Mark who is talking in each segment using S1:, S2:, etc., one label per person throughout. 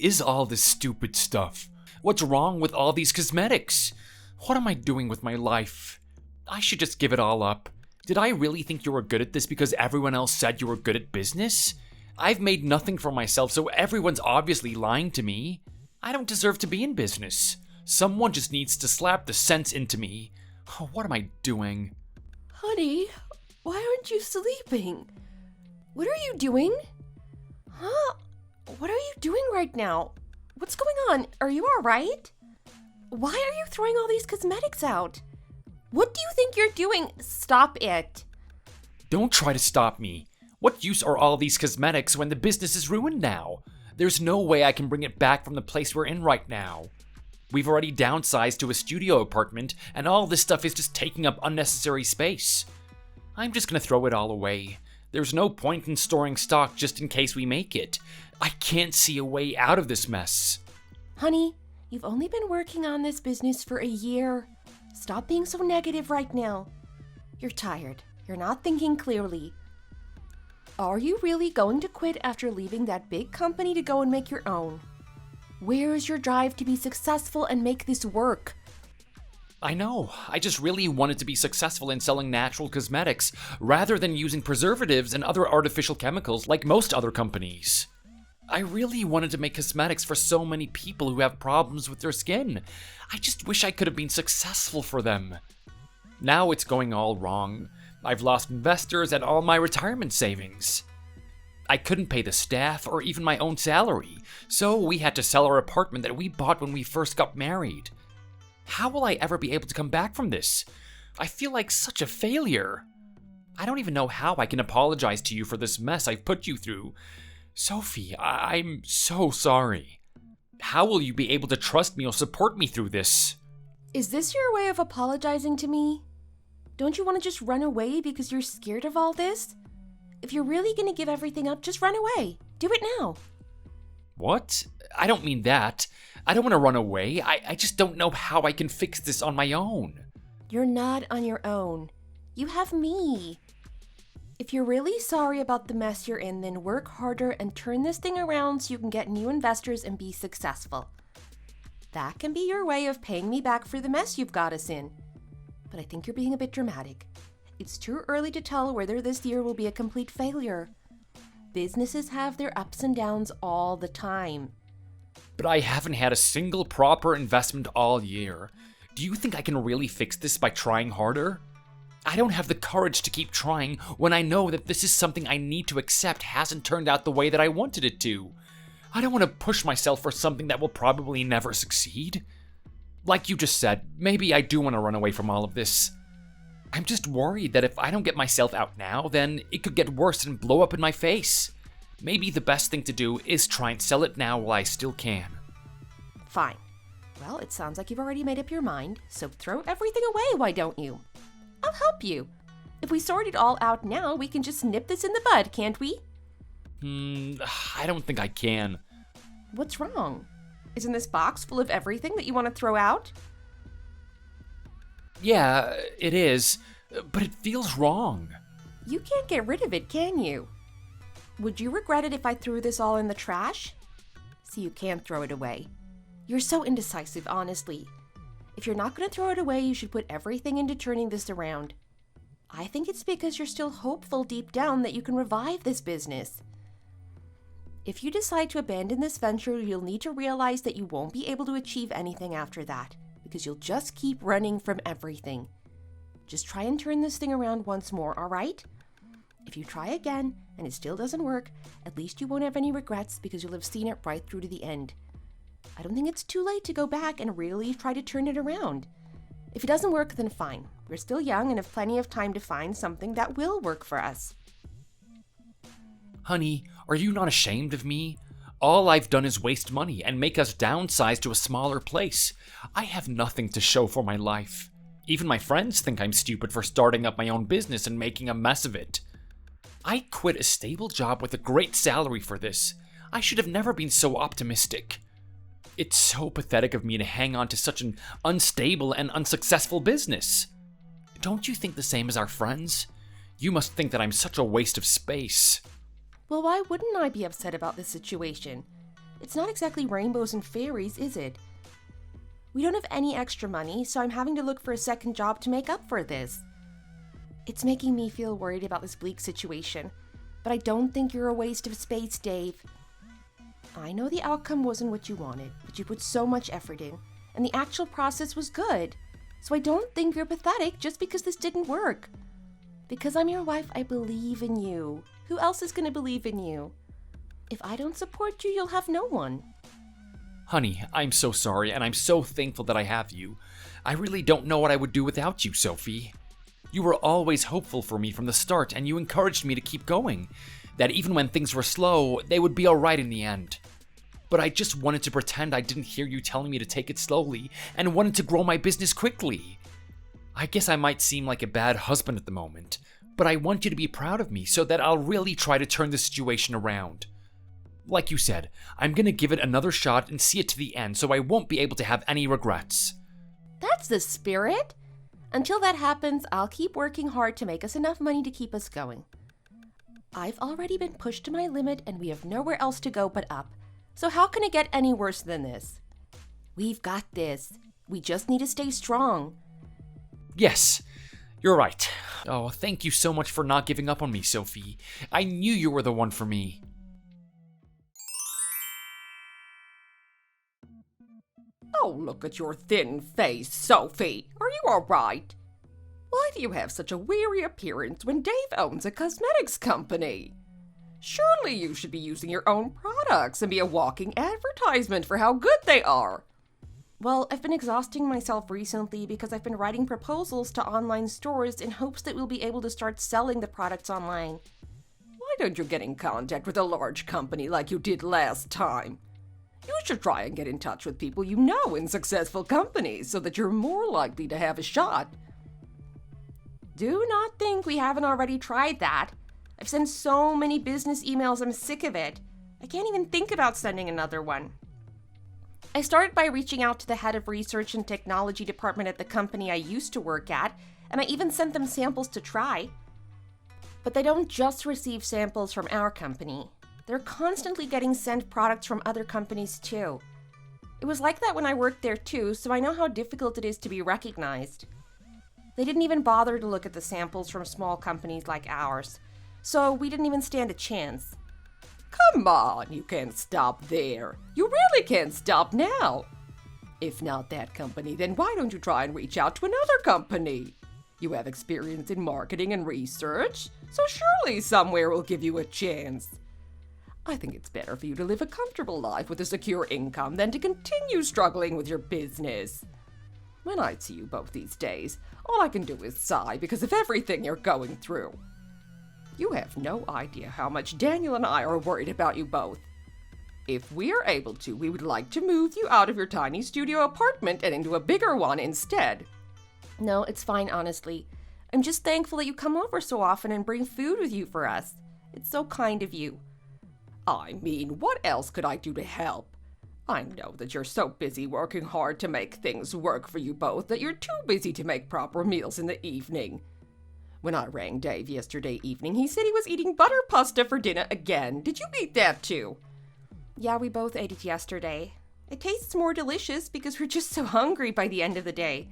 S1: is all this stupid stuff? What's wrong with all these cosmetics? What am I doing with my life? I should just give it all up. Did I really think you were good at this because everyone else said you were good at business? I've made nothing for myself, so everyone's obviously lying to me. I don't deserve to be in business. Someone just needs to slap the sense into me. Oh, what am I doing?
S2: Honey, why aren't you sleeping? What are you doing? Huh? What are you doing right now? What's going on? Are you alright? Why are you throwing all these cosmetics out? What do you think you're doing? Stop it.
S1: Don't try to stop me. What use are all these cosmetics when the business is ruined now? There's no way I can bring it back from the place we're in right now. We've already downsized to a studio apartment, and all this stuff is just taking up unnecessary space. I'm just gonna throw it all away. There's no point in storing stock just in case we make it. I can't see a way out of this mess.
S2: Honey, you've only been working on this business for a year. Stop being so negative right now. You're tired. You're not thinking clearly. Are you really going to quit after leaving that big company to go and make your own? Where is your drive to be successful and make this work?
S1: I know. I just really wanted to be successful in selling natural cosmetics rather than using preservatives and other artificial chemicals like most other companies. I really wanted to make cosmetics for so many people who have problems with their skin. I just wish I could have been successful for them. Now it's going all wrong. I've lost investors and all my retirement savings. I couldn't pay the staff or even my own salary, so we had to sell our apartment that we bought when we first got married. How will I ever be able to come back from this? I feel like such a failure. I don't even know how I can apologize to you for this mess I've put you through. Sophie, I'm so sorry. How will you be able to trust me or support me through this?
S2: Is this your way of apologizing to me? Don't you want to just run away because you're scared of all this? If you're really going to give everything up, just run away. Do it now.
S1: What? I don't mean that. I don't want to run away. I just don't know how I can fix this on my own.
S2: You're not on your own. You have me. If you're really sorry about the mess you're in, then work harder and turn this thing around so you can get new investors and be successful. That can be your way of paying me back for the mess you've got us in. But I think you're being a bit dramatic. It's too early to tell whether this year will be a complete failure. Businesses have their ups and downs all the time.
S1: But I haven't had a single proper investment all year. Do you think I can really fix this by trying harder? I don't have the courage to keep trying when I know that this is something I need to accept hasn't turned out the way that I wanted it to. I don't want to push myself for something that will probably never succeed. Like you just said, maybe I do want to run away from all of this. I'm just worried that if I don't get myself out now, then it could get worse and blow up in my face. Maybe the best thing to do is try and sell it now while I still can.
S2: Fine. Well, it sounds like you've already made up your mind, so throw everything away, why don't you? I'll help you. If we sort it all out now, we can just nip this in the bud, can't we?
S1: I don't think I can.
S2: What's wrong? Isn't this box full of everything that you want to throw out?
S1: Yeah, it is, but it feels wrong.
S2: You can't get rid of it, can you? Would you regret it if I threw this all in the trash? See, you can't throw it away. You're so indecisive, honestly. If you're not going to throw it away, you should put everything into turning this around. I think it's because you're still hopeful deep down that you can revive this business. If you decide to abandon this venture, you'll need to realize that you won't be able to achieve anything after that, because you'll just keep running from everything. Just try and turn this thing around once more, all right? If you try again and it still doesn't work, at least you won't have any regrets because you'll have seen it right through to the end. I don't think it's too late to go back and really try to turn it around. If it doesn't work, then fine. We're still young and have plenty of time to find something that will work for us.
S1: Honey, are you not ashamed of me? All I've done is waste money and make us downsize to a smaller place. I have nothing to show for my life. Even my friends think I'm stupid for starting up my own business and making a mess of it. I quit a stable job with a great salary for this. I should have never been so optimistic. It's so pathetic of me to hang on to such an unstable and unsuccessful business. Don't you think the same as our friends? You must think that I'm such a waste of space.
S2: Well, why wouldn't I be upset about this situation? It's not exactly rainbows and fairies, is it? We don't have any extra money, so I'm having to look for a second job to make up for this. It's making me feel worried about this bleak situation, but I don't think you're a waste of space, Dave. I know the outcome wasn't what you wanted, but you put so much effort in, and the actual process was good. So I don't think you're pathetic just because this didn't work. Because I'm your wife, I believe in you. Who else is going to believe in you? If I don't support you, you'll have no one.
S1: Honey, I'm so sorry, and I'm so thankful that I have you. I really don't know what I would do without you, Sophie. You were always hopeful for me from the start, and you encouraged me to keep going. That even when things were slow, they would be alright in the end. But I just wanted to pretend I didn't hear you telling me to take it slowly, and wanted to grow my business quickly. I guess I might seem like a bad husband at the moment, but I want you to be proud of me so that I'll really try to turn the situation around. Like you said, I'm gonna give it another shot and see it to the end so I won't be able to have any regrets.
S2: That's the spirit. Until that happens, I'll keep working hard to make us enough money to keep us going. I've already been pushed to my limit and we have nowhere else to go but up. So how can it get any worse than this? We've got this. We just need to stay strong.
S1: Yes, you're right. Oh, thank you so much for not giving up on me, Sophie. I knew you were the one for me.
S3: Oh, look at your thin face, Sophie. Are you all right? Why do you have such a weary appearance when Dave owns a cosmetics company? Surely you should be using your own products and be a walking advertisement for how good they are.
S2: Well, I've been exhausting myself recently because I've been writing proposals to online stores in hopes that we'll be able to start selling the products online.
S3: Why don't you get in contact with a large company like you did last time? You should try and get in touch with people you know in successful companies so that you're more likely to have a shot.
S2: Do not think we haven't already tried that. I've sent so many business emails, I'm sick of it. I can't even think about sending another one. I started by reaching out to the head of research and technology department at the company I used to work at, and I even sent them samples to try. But they don't just receive samples from our company. They're constantly getting sent products from other companies too. It was like that when I worked there too, so I know how difficult it is to be recognized. They didn't even bother to look at the samples from small companies like ours, so we didn't even stand a chance.
S3: Come on, you can't stop there. You really can't stop now. If not that company, then why don't you try and reach out to another company? You have experience in marketing and research, so surely somewhere will give you a chance. I think it's better for you to live a comfortable life with a secure income than to continue struggling with your business. When I see you both these days, all I can do is sigh because of everything you're going through. You have no idea how much Daniel and I are worried about you both. If we are able to, we would like to move you out of your tiny studio apartment and into a bigger one instead.
S2: No, it's fine, honestly. I'm just thankful that you come over so often and bring food with you for us. It's so kind of you.
S3: I mean, what else could I do to help? I know that you're so busy working hard to make things work for you both that you're too busy to make proper meals in the evening. When I rang Dave yesterday evening, he said he was eating butter pasta for dinner again. Did you eat that too?
S2: Yeah, we both ate it yesterday. It tastes more delicious because we're just so hungry by the end of the day.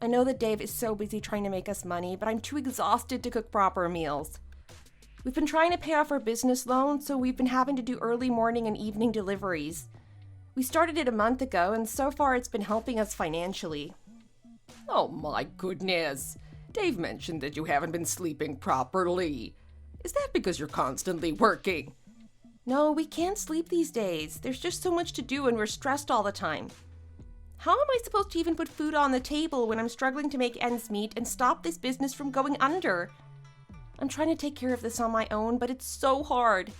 S2: I know that Dave is so busy trying to make us money, but I'm too exhausted to cook proper meals. We've been trying to pay off our business loan, so we've been having to do early morning and evening deliveries. We started it a month ago, and so far it's been helping us financially.
S3: Oh my goodness. Dave mentioned that you haven't been sleeping properly. Is that because you're constantly working?
S2: No, we can't sleep these days. There's just so much to do and we're stressed all the time. How am I supposed to even put food on the table when I'm struggling to make ends meet and stop this business from going under? I'm trying to take care of this on my own, but it's so hard.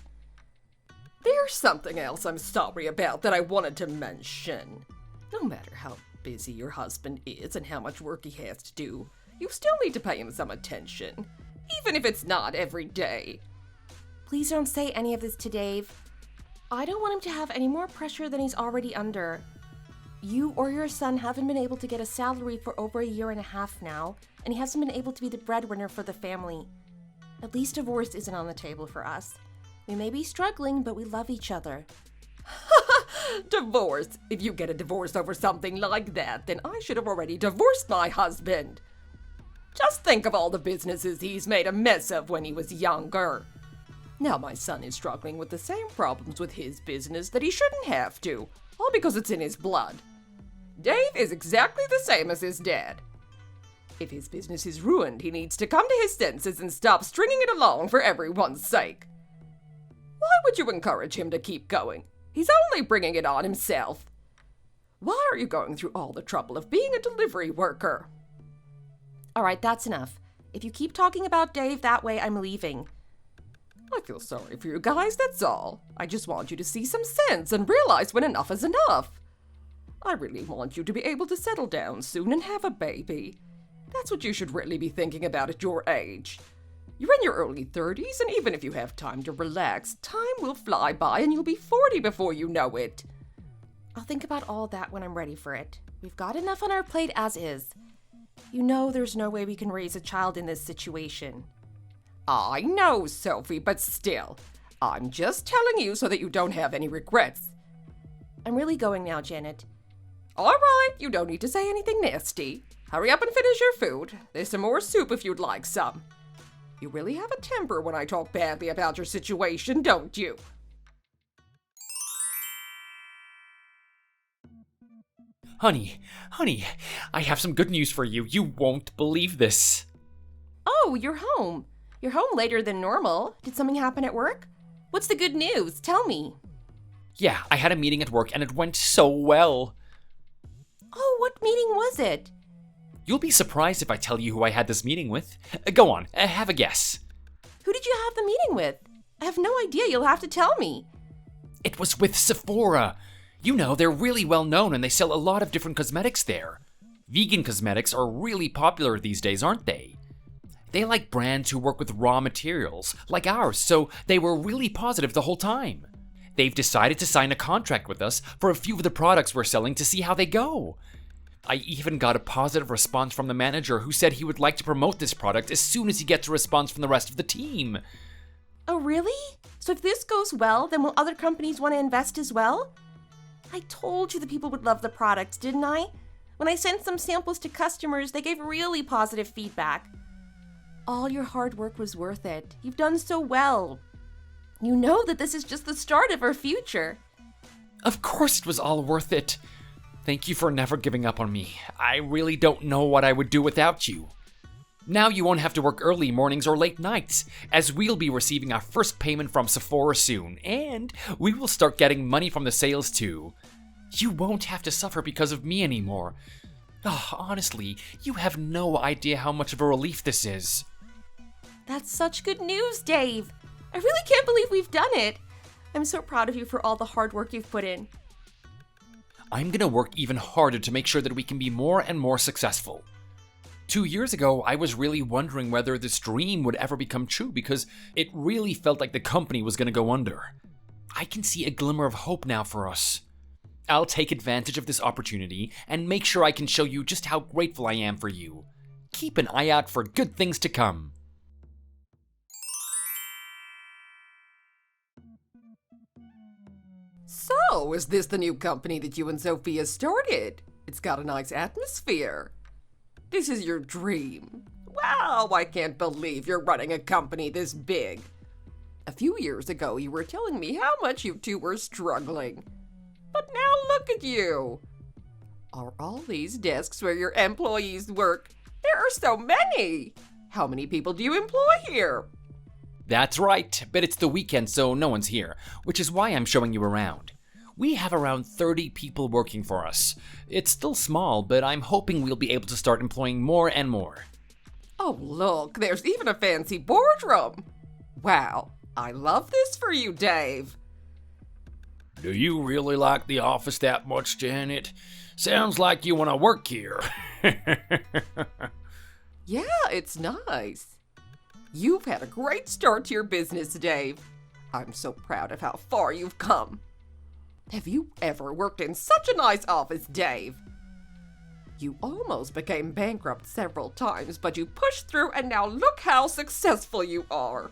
S3: There's something else I'm sorry about that I wanted to mention. No matter how busy your husband is and how much work he has to do, you still need to pay him some attention, even if it's not every day.
S2: Please don't say any of this to Dave. I don't want him to have any more pressure than he's already under. You or your son haven't been able to get a salary for over a year and a half now, and he hasn't been able to be the breadwinner for the family. At least divorce isn't on the table for us. We may be struggling, but we love each other.
S3: Divorce. If you get a divorce over something like that, then I should have already divorced my husband. Just think of all the businesses he's made a mess of when he was younger. Now my son is struggling with the same problems with his business that he shouldn't have to, all because it's in his blood. Dave is exactly the same as his dad. If his business is ruined, he needs to come to his senses and stop stringing it along for everyone's sake. Why would you encourage him to keep going? He's only bringing it on himself. Why are you going through all the trouble of being a delivery worker?
S2: All right, that's enough. If you keep talking about Dave that way, I'm leaving.
S3: I feel sorry for you guys, that's all. I just want you to see some sense and realize when enough is enough. I really want you to be able to settle down soon and have a baby. That's what you should really be thinking about at your age. You're in your early 30s, and even if you have time to relax, time will fly by and you'll be 40 before you know it.
S2: I'll think about all that when I'm ready for it. We've got enough on our plate as is. You know there's no way we can raise a child in this situation.
S3: I know, Sophie, but still, I'm just telling you so that you don't have any regrets.
S2: I'm really going now, Janet.
S3: All right, you don't need to say anything nasty. Hurry up and finish your food. There's some more soup if you'd like some. You really have a temper when I talk badly about your situation, don't you?
S1: Honey, I have some good news for you. You won't believe this.
S2: Oh, you're home. You're home later than normal. Did something happen at work? What's the good news? Tell me.
S1: Yeah, I had a meeting at work and it went so well.
S2: Oh, what meeting was it?
S1: You'll be surprised if I tell you who I had this meeting with. Go on, have a guess.
S2: Who did you have the meeting with? I have no idea. You'll have to tell me.
S1: It was with Sephora. You know, they're really well known and they sell a lot of different cosmetics there. Vegan cosmetics are really popular these days, aren't they? They like brands who work with raw materials, like ours, so they were really positive the whole time. They've decided to sign a contract with us for a few of the products we're selling to see how they go. I even got a positive response from the manager who said he would like to promote this product as soon as he gets a response from the rest of the team.
S2: Oh, really? So if this goes well, then will other companies want to invest as well? I told you the people would love the products, didn't I? When I sent some samples to customers, they gave really positive feedback. All your hard work was worth it. You've done so well. You know that this is just the start of our future.
S1: Of course it was all worth it. Thank you for never giving up on me. I really don't know what I would do without you. Now you won't have to work early mornings or late nights, as we'll be receiving our first payment from Sephora soon, and we will start getting money from the sales too. You won't have to suffer because of me anymore. Oh, honestly, you have no idea how much of a relief this is.
S2: That's such good news, Dave. I really can't believe we've done it. I'm so proud of you for all the hard work you've put in.
S1: I'm gonna work even harder to make sure that we can be more and more successful. 2 years ago, I was really wondering whether this dream would ever become true because it really felt like the company was gonna go under. I can see a glimmer of hope now for us. I'll take advantage of this opportunity and make sure I can show you just how grateful I am for you. Keep an eye out for good things to come.
S3: So, is this the new company that you and Sophia started? It's got a nice atmosphere. This is your dream. Wow, I can't believe you're running a company this big. A few years ago, you were telling me how much you two were struggling. But now look at you. Are all these desks where your employees work? There are so many. How many people do you employ here?
S1: That's right, but it's the weekend, so no one's here, which is why I'm showing you around. We have around 30 people working for us. It's still small, but I'm hoping we'll be able to start employing more and more.
S3: Oh, look, there's even a fancy boardroom. Wow, I love this for you, Dave.
S1: Do you really like the office that much, Janet? Sounds like you want to work here.
S3: Yeah, it's nice. You've had a great start to your business, Dave. I'm so proud of how far you've come. Have you ever worked in such a nice office, Dave? You almost became bankrupt several times, but you pushed through and now look how successful you are.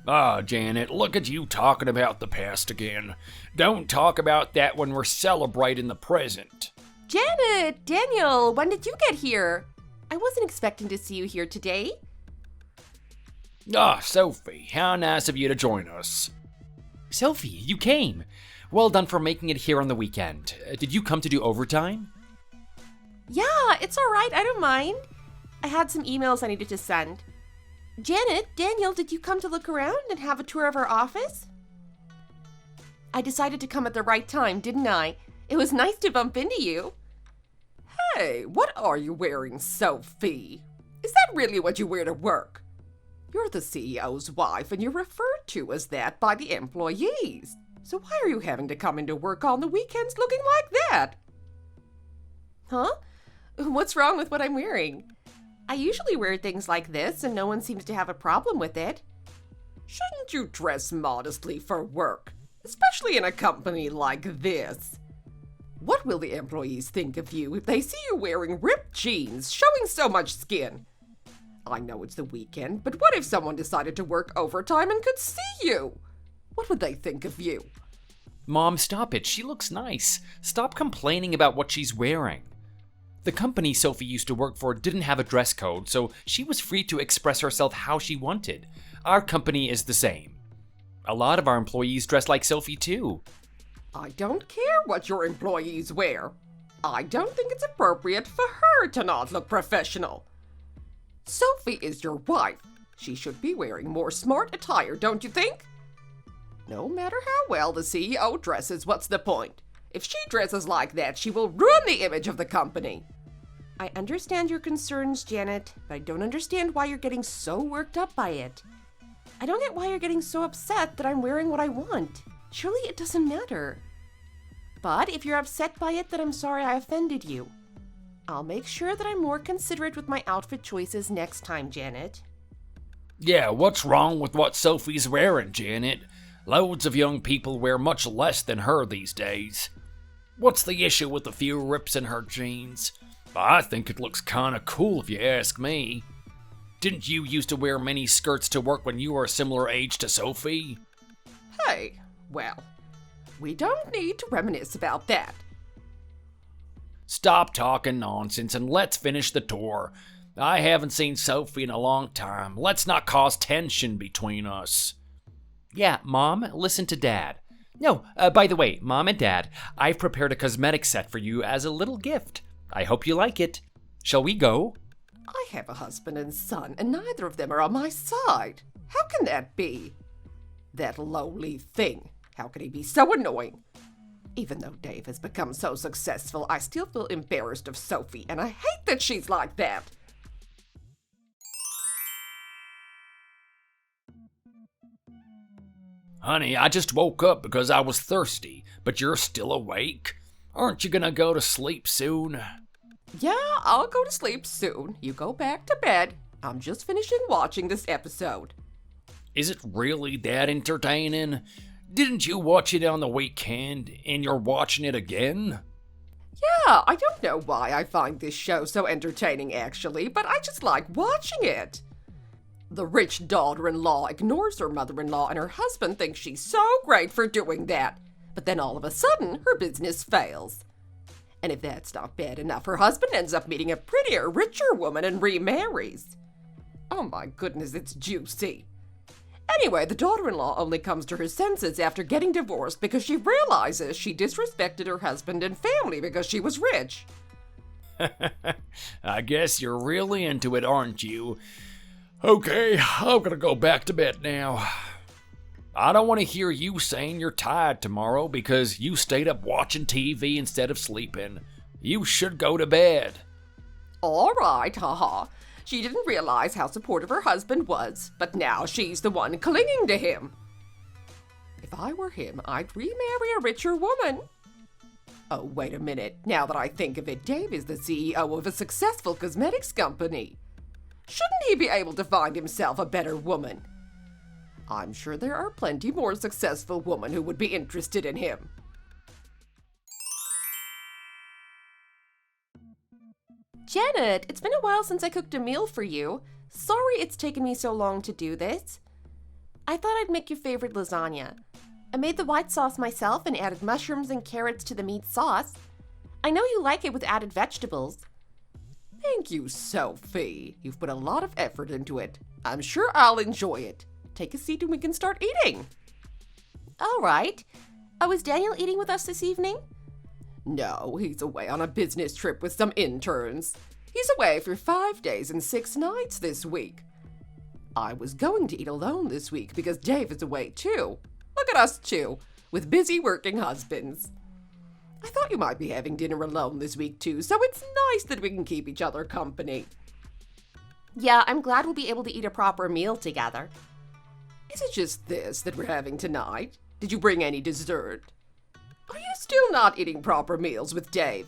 S1: Ah, Janet, look at you talking about the past again. Don't talk about that when we're celebrating the present.
S2: Janet, Daniel, when did you get here? I wasn't expecting to see you here today.
S1: Ah, Sophie, how nice of you to join us. Sophie, you came. Well done for making it here on the weekend. Did you come to do overtime?
S2: Yeah, it's all right. I don't mind. I had some emails I needed to send. Janet, Daniel, did you come to look around and have a tour of our office? I decided to come at the right time, didn't I? It was nice to bump into you.
S3: Hey, what are you wearing, Sophie? Is that really what you wear to work? You're the CEO's wife, and you're referred to as that by the employees. So why are you having to come into work on the weekends looking like that?
S2: Huh? What's wrong with what I'm wearing? I usually wear things like this, and no one seems to have a problem with it.
S3: Shouldn't you dress modestly for work, especially in a company like this? What will the employees think of you if they see you wearing ripped jeans, showing so much skin? I know it's the weekend, but what if someone decided to work overtime and could see you? What would they think of you?
S1: Mom, stop it. She looks nice. Stop complaining about what she's wearing. The company Sophie used to work for didn't have a dress code, so she was free to express herself how she wanted. Our company is the same. A lot of our employees dress like Sophie, too.
S3: I don't care what your employees wear. I don't think it's appropriate for her to not look professional. Sophie is your wife. She should be wearing more smart attire, don't you think? No matter how well the CEO dresses, what's the point? If she dresses like that, she will ruin the image of the company.
S2: I understand your concerns, Janet, but I don't understand why you're getting so worked up by it. I don't get why you're getting so upset that I'm wearing what I want. Surely it doesn't matter. But if you're upset by it, then I'm sorry I offended you. I'll make sure that I'm more considerate with my outfit choices next time, Janet.
S1: Yeah, what's wrong with what Sophie's wearing, Janet? Loads of young people wear much less than her these days. What's the issue with a few rips in her jeans? I think it looks kinda cool if you ask me. Didn't you used to wear mini skirts to work when you were a similar age to Sophie?
S3: Hey, well, we don't need to reminisce about that.
S1: Stop talking nonsense and let's finish the tour. I haven't seen Sophie in a long time. Let's not cause tension between us. Yeah, Mom, listen to Dad. No, by the way, Mom and Dad, I've prepared a cosmetic set for you as a little gift. I hope you like it. Shall we go?
S3: I have a husband and son, and neither of them are on my side. How can that be? That lowly thing. How can he be so annoying? Even though Dave has become so successful, I still feel embarrassed of Sophie, and I hate that she's like that.
S1: Honey, I just woke up because I was thirsty, but you're still awake? Aren't you gonna go to sleep soon?
S3: Yeah, I'll go to sleep soon. You go back to bed. I'm just finishing watching this episode.
S1: Is it really that entertaining? Didn't you watch it on the weekend, and you're watching it again?
S3: Yeah, I don't know why I find this show so entertaining actually, but I just like watching it. The rich daughter-in-law ignores her mother-in-law and her husband thinks she's so great for doing that. But then all of a sudden, her business fails. And if that's not bad enough, her husband ends up meeting a prettier, richer woman and remarries. Oh my goodness, it's juicy. Anyway, the daughter-in-law only comes to her senses after getting divorced because she realizes she disrespected her husband and family because she was rich.
S1: I guess you're really into it, aren't you? Okay, I'm gonna go back to bed now. I don't want to hear you saying you're tired tomorrow because you stayed up watching TV instead of sleeping. You should go to bed.
S3: All right, haha. She didn't realize how supportive her husband was, but now she's the one clinging to him. If I were him, I'd remarry a richer woman. Oh, wait a minute. Now that I think of it, Dave is the CEO of a successful cosmetics company. Shouldn't he be able to find himself a better woman? I'm sure there are plenty more successful women who would be interested in him.
S2: Janet, it's been a while since I cooked a meal for you. Sorry it's taken me so long to do this. I thought I'd make your favorite lasagna. I made the white sauce myself and added mushrooms and carrots to the meat sauce. I know you like it with added vegetables.
S3: Thank you, Sophie. You've put a lot of effort into it. I'm sure I'll enjoy it. Take a seat and we can start eating.
S2: All right. Oh, is Daniel eating with us this evening?
S3: No, he's away on a business trip with some interns. He's away for 5 days and 6 nights this week. I was going to eat alone this week because Dave is away too. Look at us two, with busy working husbands. I thought you might be having dinner alone this week too, so it's nice that we can keep each other company.
S2: Yeah, I'm glad we'll be able to eat a proper meal together.
S3: Is it just this that we're having tonight? Did you bring any dessert? Are you still not eating proper meals with Dave?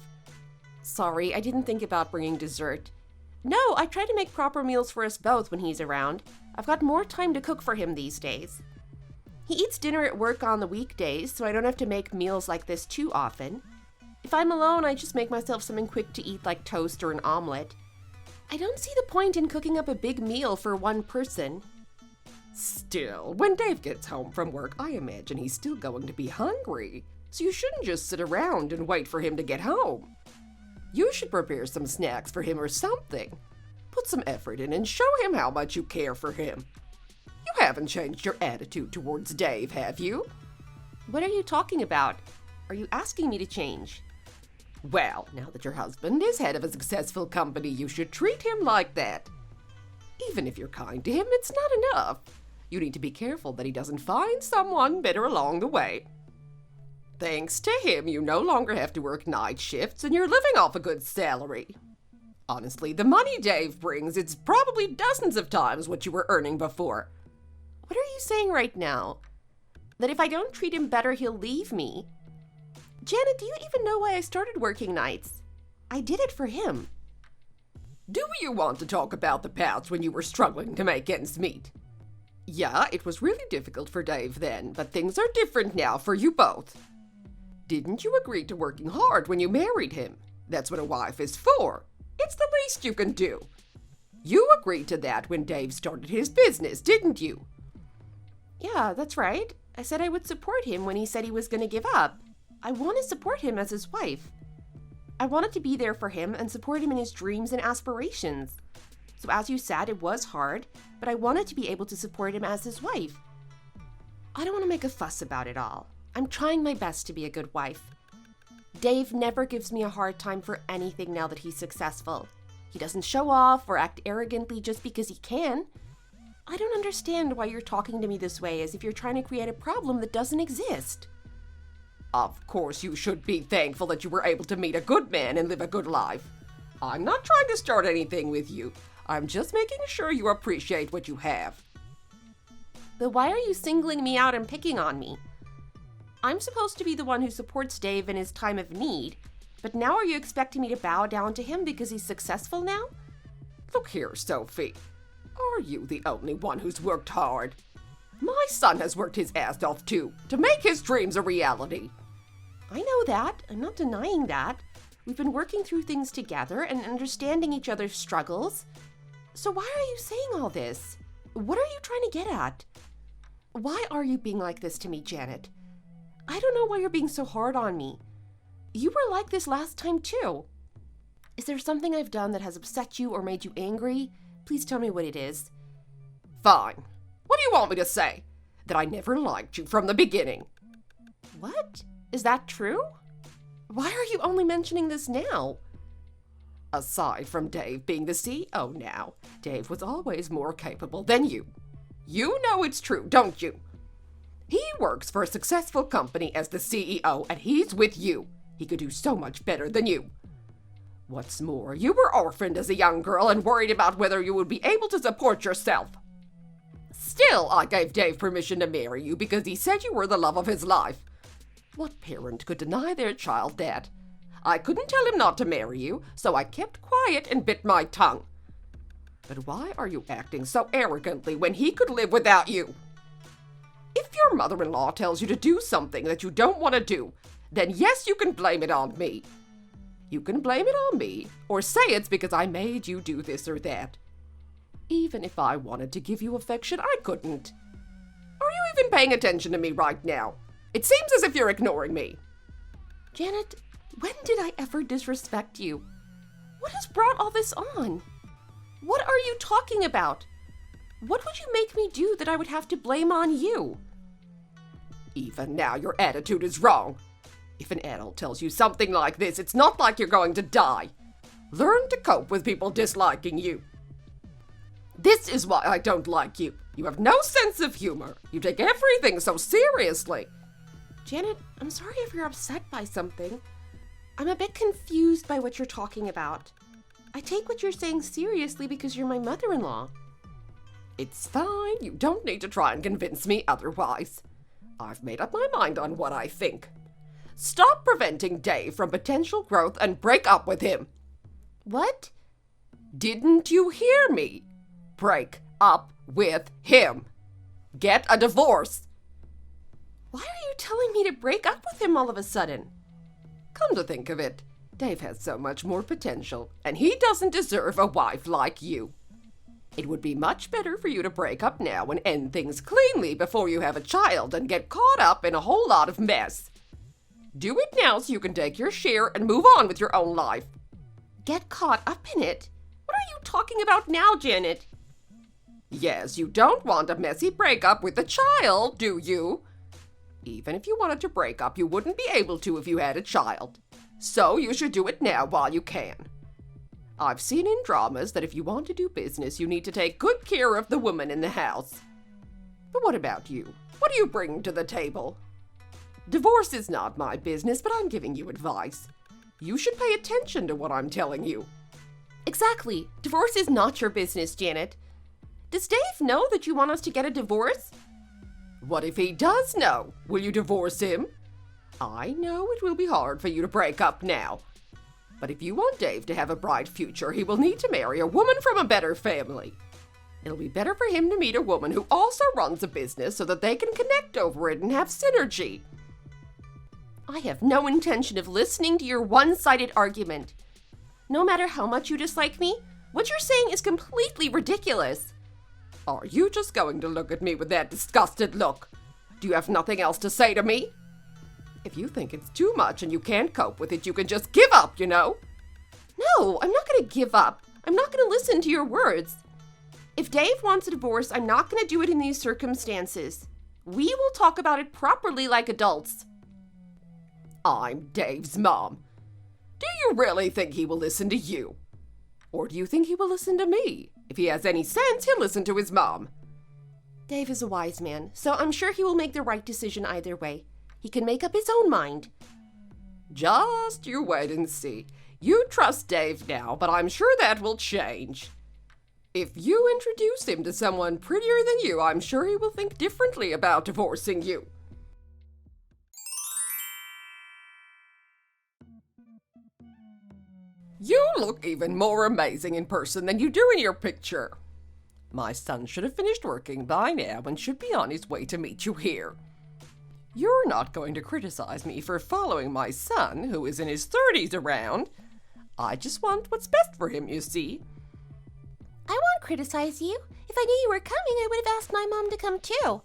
S2: Sorry, I didn't think about bringing dessert. No, I try to make proper meals for us both when he's around. I've got more time to cook for him these days. He eats dinner at work on the weekdays, so I don't have to make meals like this too often. If I'm alone, I just make myself something quick to eat like toast or an omelet. I don't see the point in cooking up a big meal for one person.
S3: Still, when Dave gets home from work, I imagine he's still going to be hungry. So you shouldn't just sit around and wait for him to get home. You should prepare some snacks for him or something. Put some effort in and show him how much you care for him. You haven't changed your attitude towards Dave, have you?
S2: What are you talking about? Are you asking me to change?
S3: Well, now that your husband is head of a successful company, you should treat him like that. Even if you're kind to him, it's not enough. You need to be careful that he doesn't find someone better along the way. Thanks to him, you no longer have to work night shifts and you're living off a good salary. Honestly, the money Dave brings, it's probably dozens of times what you were earning before.
S2: What are you saying right now? That if I don't treat him better, he'll leave me? Janet, do you even know why I started working nights? I did it for him.
S3: Do you want to talk about the past when you were struggling to make ends meet? Yeah, it was really difficult for Dave then, but things are different now for you both. Didn't you agree to working hard when you married him? That's what a wife is for. It's the least you can do. You agreed to that when Dave started his business, didn't you?
S2: Yeah, that's right. I said I would support him when he said he was going to give up. I want to support him as his wife. I wanted to be there for him and support him in his dreams and aspirations. So as you said, it was hard, but I wanted to be able to support him as his wife. I don't want to make a fuss about it all. I'm trying my best to be a good wife. Dave never gives me a hard time for anything now that he's successful. He doesn't show off or act arrogantly just because he can. I don't understand why you're talking to me this way, as if you're trying to create a problem that doesn't exist.
S3: Of course you should be thankful that you were able to meet a good man and live a good life. I'm not trying to start anything with you. I'm just making sure you appreciate what you have.
S2: But why are you singling me out and picking on me? I'm supposed to be the one who supports Dave in his time of need, but now are you expecting me to bow down to him because he's successful now?
S3: Look here, Sophie. Are you the only one who's worked hard? My son has worked his ass off too, to make his dreams a reality.
S2: I know that. I'm not denying that. We've been working through things together and understanding each other's struggles. So why are you saying all this? What are you trying to get at? Why are you being like this to me, Janet? I don't know why you're being so hard on me. You were like this last time too. Is there something I've done that has upset you or made you angry? Please tell me what it is.
S3: Fine. What do you want me to say? That I never liked you from the beginning.
S2: What? Is that true? Why are you only mentioning this now?
S3: Aside from Dave being the CEO now, Dave was always more capable than you. You know it's true, don't you? He works for a successful company as the CEO, and he's with you. He could do so much better than you. What's more, you were orphaned as a young girl and worried about whether you would be able to support yourself. Still, I gave Dave permission to marry you because he said you were the love of his life. What parent could deny their child that? I couldn't tell him not to marry you, so I kept quiet and bit my tongue. But why are you acting so arrogantly when he could live without you? If your mother-in-law tells you to do something that you don't want to do, then yes, you can blame it on me. You can blame it on me, or say it's because I made you do this or that. Even if I wanted to give you affection, I couldn't. Are you even paying attention to me right now? It seems as if you're ignoring me.
S2: Janet, when did I ever disrespect you? What has brought all this on? What are you talking about? What would you make me do that I would have to blame on you?
S3: Even now, your attitude is wrong. If an adult tells you something like this, it's not like you're going to die. Learn to cope with people disliking you. This is why I don't like you. You have no sense of humor. You take everything so seriously.
S2: Janet, I'm sorry if you're upset by something. I'm a bit confused by what you're talking about. I take what you're saying seriously because you're my mother-in-law.
S3: It's fine. You don't need to try and convince me otherwise. I've made up my mind on what I think. Stop preventing Dave from potential growth and break up with him.
S2: What?
S3: Didn't you hear me? Break up with him. Get a divorce.
S2: Why are you telling me to break up with him all of a sudden?
S3: Come to think of it, Dave has so much more potential, and he doesn't deserve a wife like you. It would be much better for you to break up now and end things cleanly before you have a child and get caught up in a whole lot of mess. Do it now so you can take your share and move on with your own life.
S2: Get caught up in it? What are you talking about now, Janet?
S3: Yes, you don't want a messy breakup with a child, do you? Even if you wanted to break up, you wouldn't be able to if you had a child. So you should do it now while you can. I've seen in dramas that if you want to do business, you need to take good care of the woman in the house. But what about you? What do you bring to the table? Divorce is not my business, but I'm giving you advice. You should pay attention to what I'm telling you.
S2: Exactly. Divorce is not your business, Janet. Does Dave know that you want us to get a divorce?
S3: What if he does know? Will you divorce him? I know it will be hard for you to break up now. But if you want Dave to have a bright future, he will need to marry a woman from a better family. It'll be better for him to meet a woman who also runs a business so that they can connect over it and have synergy.
S2: I have no intention of listening to your one-sided argument. No matter how much you dislike me, what you're saying is completely ridiculous.
S3: Are you just going to look at me with that disgusted look? Do you have nothing else to say to me? If you think it's too much and you can't cope with it, you can just give up, you know?
S2: No, I'm not going to give up. I'm not going to listen to your words. If Dave wants a divorce, I'm not going to do it in these circumstances. We will talk about it properly like adults.
S3: I'm Dave's mom. Do you really think he will listen to you? Or do you think he will listen to me? If he has any sense, he'll listen to his mom.
S2: Dave is a wise man, so I'm sure he will make the right decision either way. He can make up his own mind.
S3: Just you wait and see. You trust Dave now, but I'm sure that will change. If you introduce him to someone prettier than you, I'm sure he will think differently about divorcing you. You look even more amazing in person than you do in your picture. My son should have finished working by now and should be on his way to meet you here. You're not going to criticize me for following my son, who is in his 30s, around. I just want what's best for him, you see.
S2: I won't criticize you. If I knew you were coming, I would have asked my mom to come too.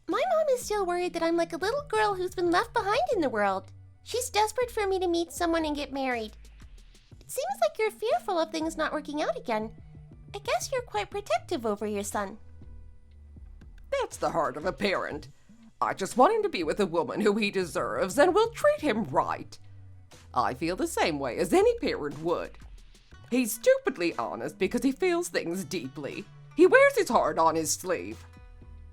S2: My mom is still worried that I'm like a little girl who's been left behind in the world. She's desperate for me to meet someone and get married. It seems like you're fearful of things not working out again. I guess you're quite protective over your son.
S3: That's the heart of a parent. I just want him to be with a woman who he deserves and will treat him right. I feel the same way as any parent would. He's stupidly honest because he feels things deeply. He wears his heart on his sleeve.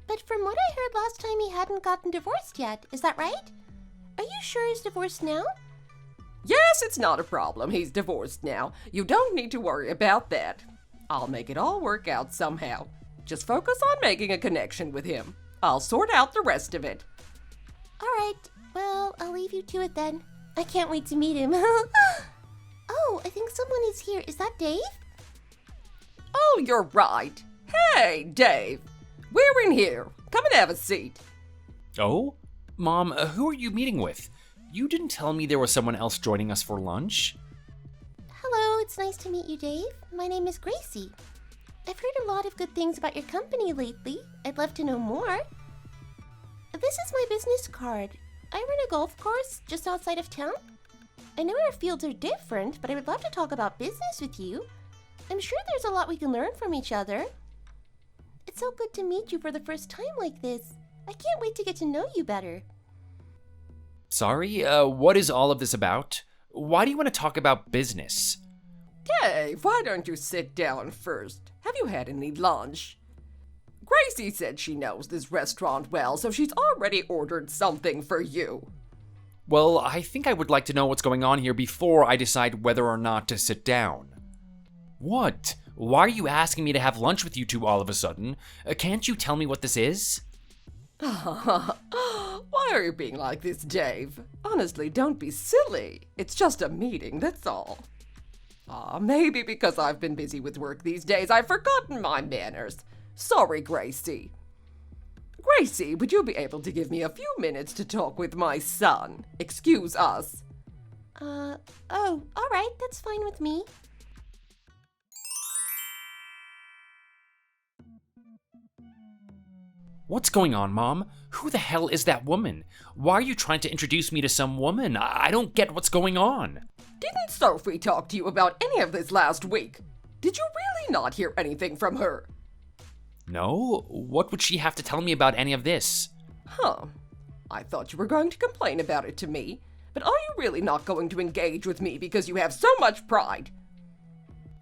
S2: But from what I heard last time, he hadn't gotten divorced yet. Is that right? Are you sure he's divorced now?
S3: Yes, it's not a problem. He's divorced now. You don't need to worry about that. I'll make it all work out somehow. Just focus on making a connection with him. I'll sort out the rest of it.
S2: All right. Well, I'll leave you to it then. I can't wait to meet him. Oh, I think someone is here. Is that Dave?
S3: Oh, you're right. Hey, Dave. We're in here. Come and have a seat.
S1: Oh? Mom, who are you meeting with? You didn't tell me there was someone else joining us for lunch.
S2: Hello, it's nice to meet you, Dave. My name is Gracie. I've heard a lot of good things about your company lately. I'd love to know more. This is my business card. I run a golf course just outside of town. I know our fields are different, but I would love to talk about business with you. I'm sure there's a lot we can learn from each other. It's so good to meet you for the first time like this. I can't wait to get to know you better.
S1: Sorry, what is all of this about? Why do you want to talk about business?
S3: Dave, why don't you sit down first? Have you had any lunch? Gracie said she knows this restaurant well, so she's already ordered something for you.
S1: Well, I think I would like to know what's going on here before I decide whether or not to sit down. What? Why are you asking me to have lunch with you two all of a sudden? Can't you tell me what this is?
S3: Why are you being like this, Dave? Honestly, don't be silly. It's just a meeting, that's all. Maybe because I've been busy with work these days, I've forgotten my manners. Sorry, Gracie. Gracie, would you be able to give me a few minutes to talk with my son? Excuse us.
S2: Oh, all right, that's fine with me.
S1: What's going on, Mom? Who the hell is that woman? Why are you trying to introduce me to some woman? I don't get what's going on.
S3: Didn't Sophie talk to you about any of this last week? Did you really not hear anything from her?
S1: No? What would she have to tell me about any of this?
S3: I thought you were going to complain about it to me, but are you really not going to engage with me because you have so much pride?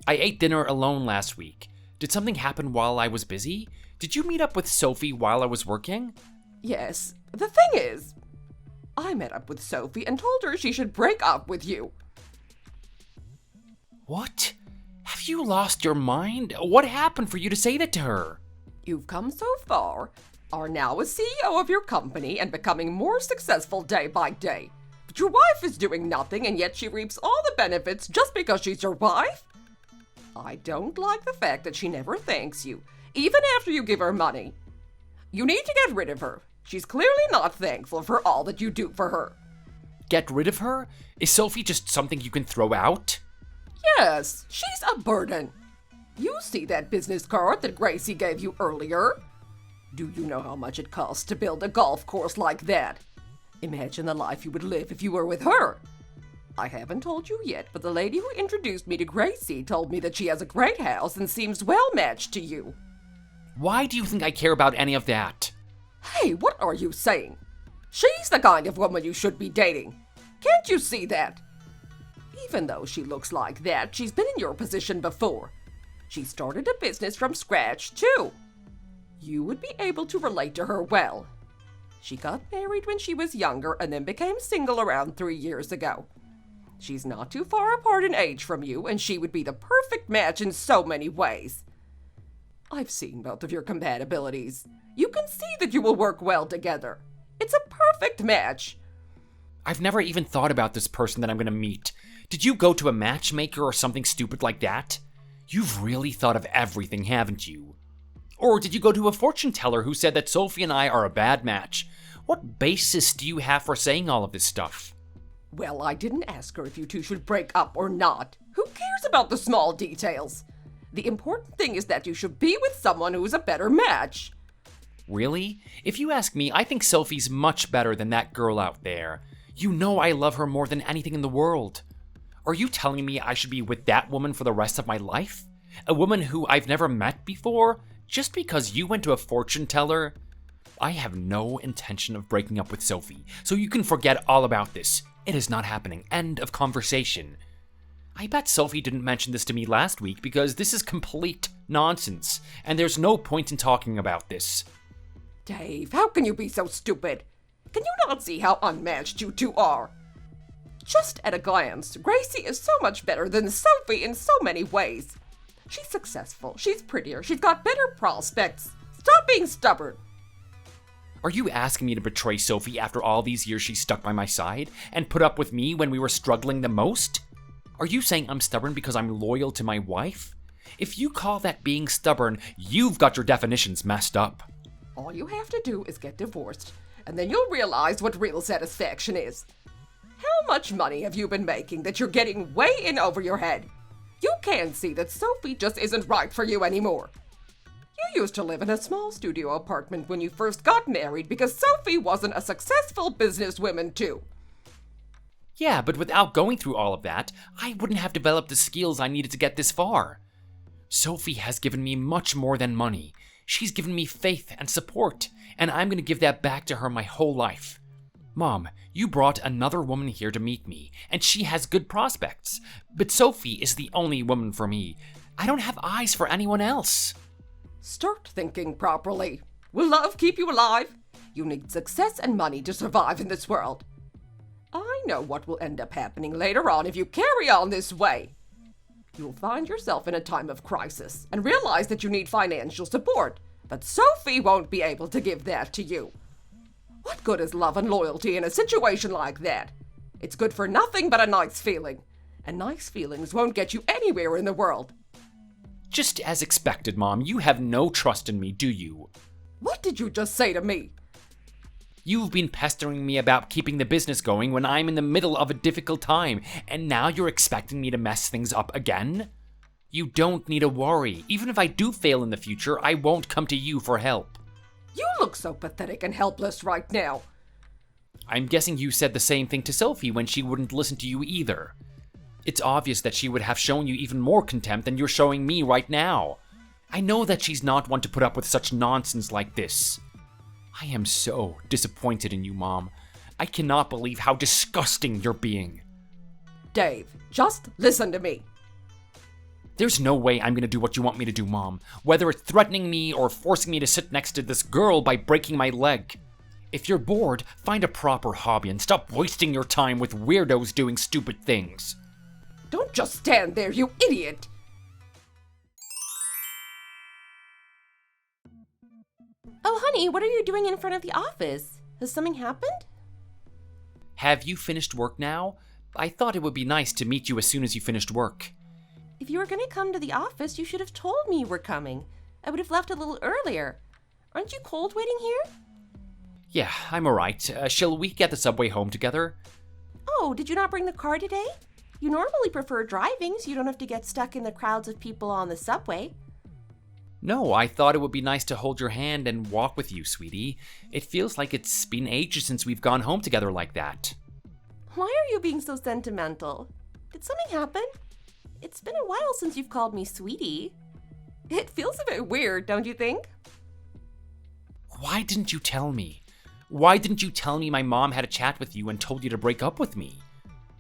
S1: I ate dinner alone last week. Did something happen while I was busy? Did you meet up with Sophie while I was working?
S3: Yes. The thing is, I met up with Sophie and told her she should break up with you.
S1: What? Have you lost your mind? What happened for you to say that to her?
S3: You've come so far, are now a CEO of your company and becoming more successful day by day. But your wife is doing nothing and yet she reaps all the benefits just because she's your wife? I don't like the fact that she never thanks you, even after you give her money. You need to get rid of her. She's clearly not thankful for all that you do for her.
S1: Get rid of her? Is Sophie just something you can throw out?
S3: Yes, she's a burden. You see that business card that Gracie gave you earlier? Do you know how much it costs to build a golf course like that? Imagine the life you would live if you were with her. I haven't told you yet, but the lady who introduced me to Gracie told me that she has a great house and seems well matched to you.
S1: Why do you think I care about any of that?
S3: Hey, what are you saying? She's the kind of woman you should be dating. Can't you see that? Even though she looks like that, she's been in your position before. She started a business from scratch, too. You would be able to relate to her well. She got married when she was younger and then became single around 3 years ago. She's not too far apart in age from you, and she would be the perfect match in so many ways. I've seen both of your compatibilities. You can see that you will work well together. It's a perfect match.
S1: I've never even thought about this person that I'm going to meet. Did you go to a matchmaker or something stupid like that? You've really thought of everything, haven't you? Or did you go to a fortune teller who said that Sophie and I are a bad match? What basis do you have for saying all of this stuff?
S3: Well, I didn't ask her if you two should break up or not. Who cares about the small details? The important thing is that you should be with someone who's a better match.
S1: Really? If you ask me, I think Sophie's much better than that girl out there. You know I love her more than anything in the world. Are you telling me I should be with that woman for the rest of my life? A woman who I've never met before? Just because you went to a fortune teller? I have no intention of breaking up with Sophie, so you can forget all about this. It is not happening. End of conversation. I bet Sophie didn't mention this to me last week because this is complete nonsense, and there's no point in talking about this.
S3: Dave, how can you be so stupid? Can you not see how unmatched you two are? Just at a glance, Gracie is so much better than Sophie in so many ways. She's successful, she's prettier, she's got better prospects. Stop being stubborn.
S1: Are you asking me to betray Sophie after all these years she stuck by my side and put up with me when we were struggling the most? Are you saying I'm stubborn because I'm loyal to my wife? If you call that being stubborn, you've got your definitions messed up.
S3: All you have to do is get divorced, and then you'll realize what real satisfaction is. How much money have you been making that you're getting way in over your head? You can see that Sophie just isn't right for you anymore. You used to live in a small studio apartment when you first got married because Sophie wasn't a successful businesswoman too.
S1: Yeah, but without going through all of that, I wouldn't have developed the skills I needed to get this far. Sophie has given me much more than money. She's given me faith and support, and I'm going to give that back to her my whole life. Mom, you brought another woman here to meet me, and she has good prospects. But Sophie is the only woman for me. I don't have eyes for anyone else.
S3: Start thinking properly. Will love keep you alive? You need success and money to survive in this world. I know what will end up happening later on if you carry on this way. You'll find yourself in a time of crisis and realize that you need financial support, but Sophie won't be able to give that to you. What good is love and loyalty in a situation like that? It's good for nothing but a nice feeling, and nice feelings won't get you anywhere in the world.
S1: Just as expected, Mom, you have no trust in me, do you?
S3: What did you just say to me?
S1: You've been pestering me about keeping the business going when I'm in the middle of a difficult time, and now you're expecting me to mess things up again? You don't need to worry. Even if I do fail in the future, I won't come to you for help.
S3: You look so pathetic and helpless right now.
S1: I'm guessing you said the same thing to Sophie when she wouldn't listen to you either. It's obvious that she would have shown you even more contempt than you're showing me right now. I know that she's not one to put up with such nonsense like this. I am so disappointed in you, Mom. I cannot believe how disgusting you're being.
S3: Dave, just listen to me.
S1: There's no way I'm gonna do what you want me to do, Mom. Whether it's threatening me or forcing me to sit next to this girl by breaking my leg. If you're bored, find a proper hobby and stop wasting your time with weirdos doing stupid things.
S3: Don't just stand there, you idiot!
S2: Oh, honey, what are you doing in front of the office? Has something happened?
S1: Have you finished work now? I thought it would be nice to meet you as soon as you finished work.
S2: If you were going to come to the office, you should have told me you were coming. I would have left a little earlier. Aren't you cold waiting here?
S1: Yeah, I'm alright. Shall we get the subway home together?
S2: Oh, did you not bring the car today? You normally prefer driving so you don't have to get stuck in the crowds of people on the subway.
S1: No, I thought it would be nice to hold your hand and walk with you, sweetie. It feels like it's been ages since we've gone home together like that.
S2: Why are you being so sentimental? Did something happen? It's been a while since you've called me sweetie. It feels a bit weird, don't you think?
S1: Why didn't you tell me? Why didn't you tell me my mom had a chat with you and told you to break up with me?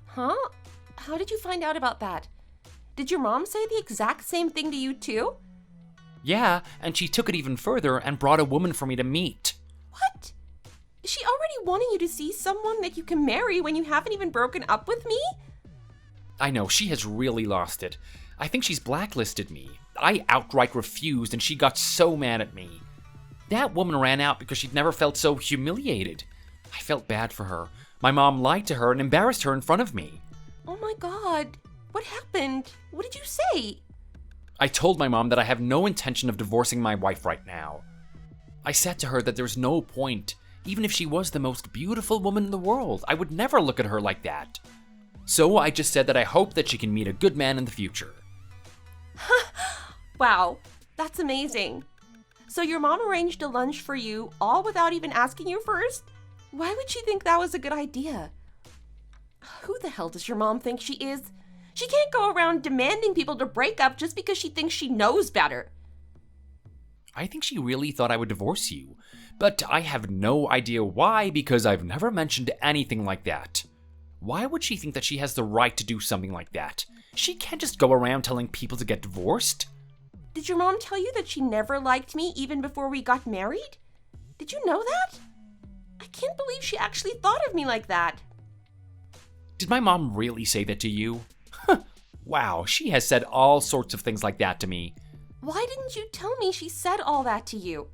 S2: Huh? How did you find out about that? Did your mom say the exact same thing to you too?
S1: Yeah, and she took it even further and brought a woman for me to meet.
S2: What? Is she already wanting you to see someone that you can marry when you haven't even broken up with me?
S1: I know, she has really lost it. I think she's blacklisted me. I outright refused and she got so mad at me. That woman ran out because she'd never felt so humiliated. I felt bad for her. My mom lied to her and embarrassed her in front of me.
S2: Oh my god. What happened? What did you say?
S1: I told my mom that I have no intention of divorcing my wife right now. I said to her that there's no point. Even if she was the most beautiful woman in the world, I would never look at her like that. So I just said that I hope that she can meet a good man in the future.
S2: Wow, that's amazing. So your mom arranged a lunch for you all without even asking you first? Why would she think that was a good idea? Who the hell does your mom think she is? She can't go around demanding people to break up just because she thinks she knows better.
S1: I think she really thought I would divorce you, but I have no idea why because I've never mentioned anything like that. Why would she think that she has the right to do something like that? She can't just go around telling people to get divorced.
S2: Did your mom tell you that she never liked me even before we got married? Did you know that? I can't believe she actually thought of me like that.
S1: Did my mom really say that to you? Wow, she has said all sorts of things like that to me.
S2: Why didn't you tell me she said all that to you?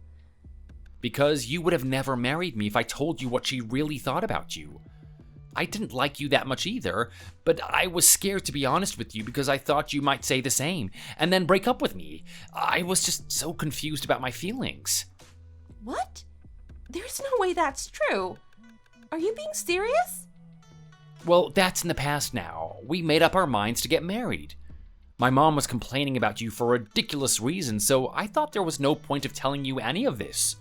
S1: Because you would have never married me if I told you what she really thought about you. I didn't like you that much either, but I was scared to be honest with you because I thought you might say the same and then break up with me. I was just so confused about my feelings.
S2: What? There's no way that's true. Are you being serious?
S1: Well, that's in the past now. We made up our minds to get married. My mom was complaining about you for ridiculous reasons, so I thought there was no point of telling you any of this.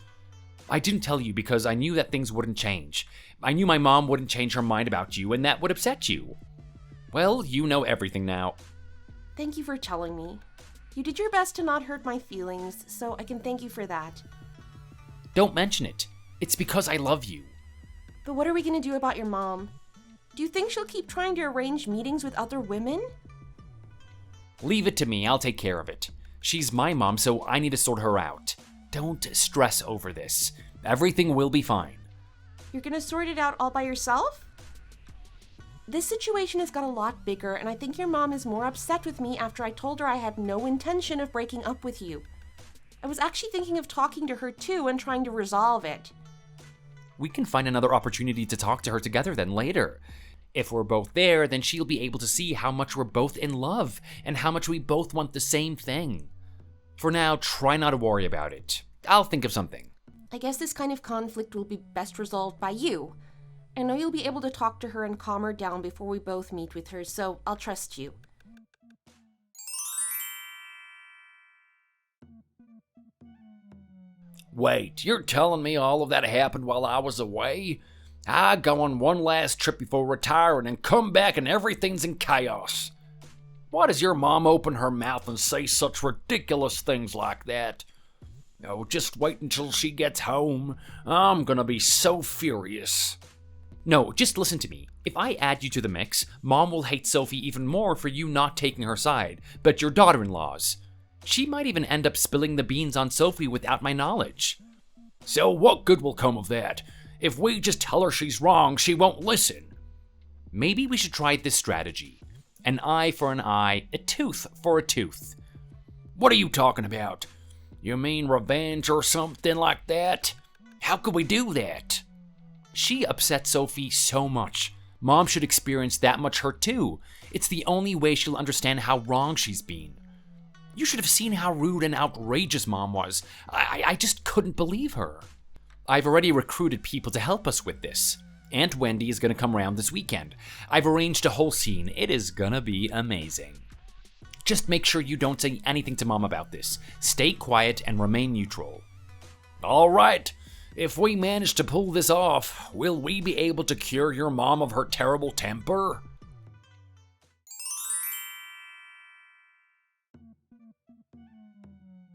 S1: I didn't tell you because I knew that things wouldn't change. I knew my mom wouldn't change her mind about you, and that would upset you. Well, you know everything now.
S2: Thank you for telling me. You did your best to not hurt my feelings, so I can thank you for that.
S1: Don't mention it. It's because I love you.
S2: But what are we going to do about your mom? Do you think she'll keep trying to arrange meetings with other women?
S1: Leave it to me, I'll take care of it. She's my mom, so I need to sort her out. Don't stress over this. Everything will be fine.
S2: You're going to sort it out all by yourself? This situation has got a lot bigger, and I think your mom is more upset with me after I told her I had no intention of breaking up with you. I was actually thinking of talking to her too and trying to resolve it.
S1: We can find another opportunity to talk to her together then later. If we're both there, then she'll be able to see how much we're both in love and how much we both want the same thing. For now, try not to worry about it. I'll think of something.
S2: I guess this kind of conflict will be best resolved by you. I know you'll be able to talk to her and calm her down before we both meet with her, so I'll trust you.
S1: Wait, you're telling me all of that happened while I was away? I go on one last trip before retiring and come back and everything's in chaos. Why does your mom open her mouth and say such ridiculous things like that? Oh, just wait until she gets home. I'm gonna be so furious. No, just listen to me. If I add you to the mix, Mom will hate Sophie even more for you not taking her side, but your daughter-in-law's. She might even end up spilling the beans on Sophie without my knowledge. So what good will come of that? If we just tell her she's wrong, she won't listen. Maybe we should try this strategy. An eye for an eye, a tooth for a tooth. What are you talking about? You mean revenge or something like that? How could we do that? She upset Sophie so much. Mom should experience that much hurt too. It's the only way she'll understand how wrong she's been. You should have seen how rude and outrageous Mom was. I just couldn't believe her. I've already recruited people to help us with this. Aunt Wendy is going to come around this weekend. I've arranged a whole scene. It is gonna be amazing. Just make sure you don't say anything to Mom about this. Stay quiet and remain neutral. All right. If we manage to pull this off, will we be able to cure your mom of her terrible temper?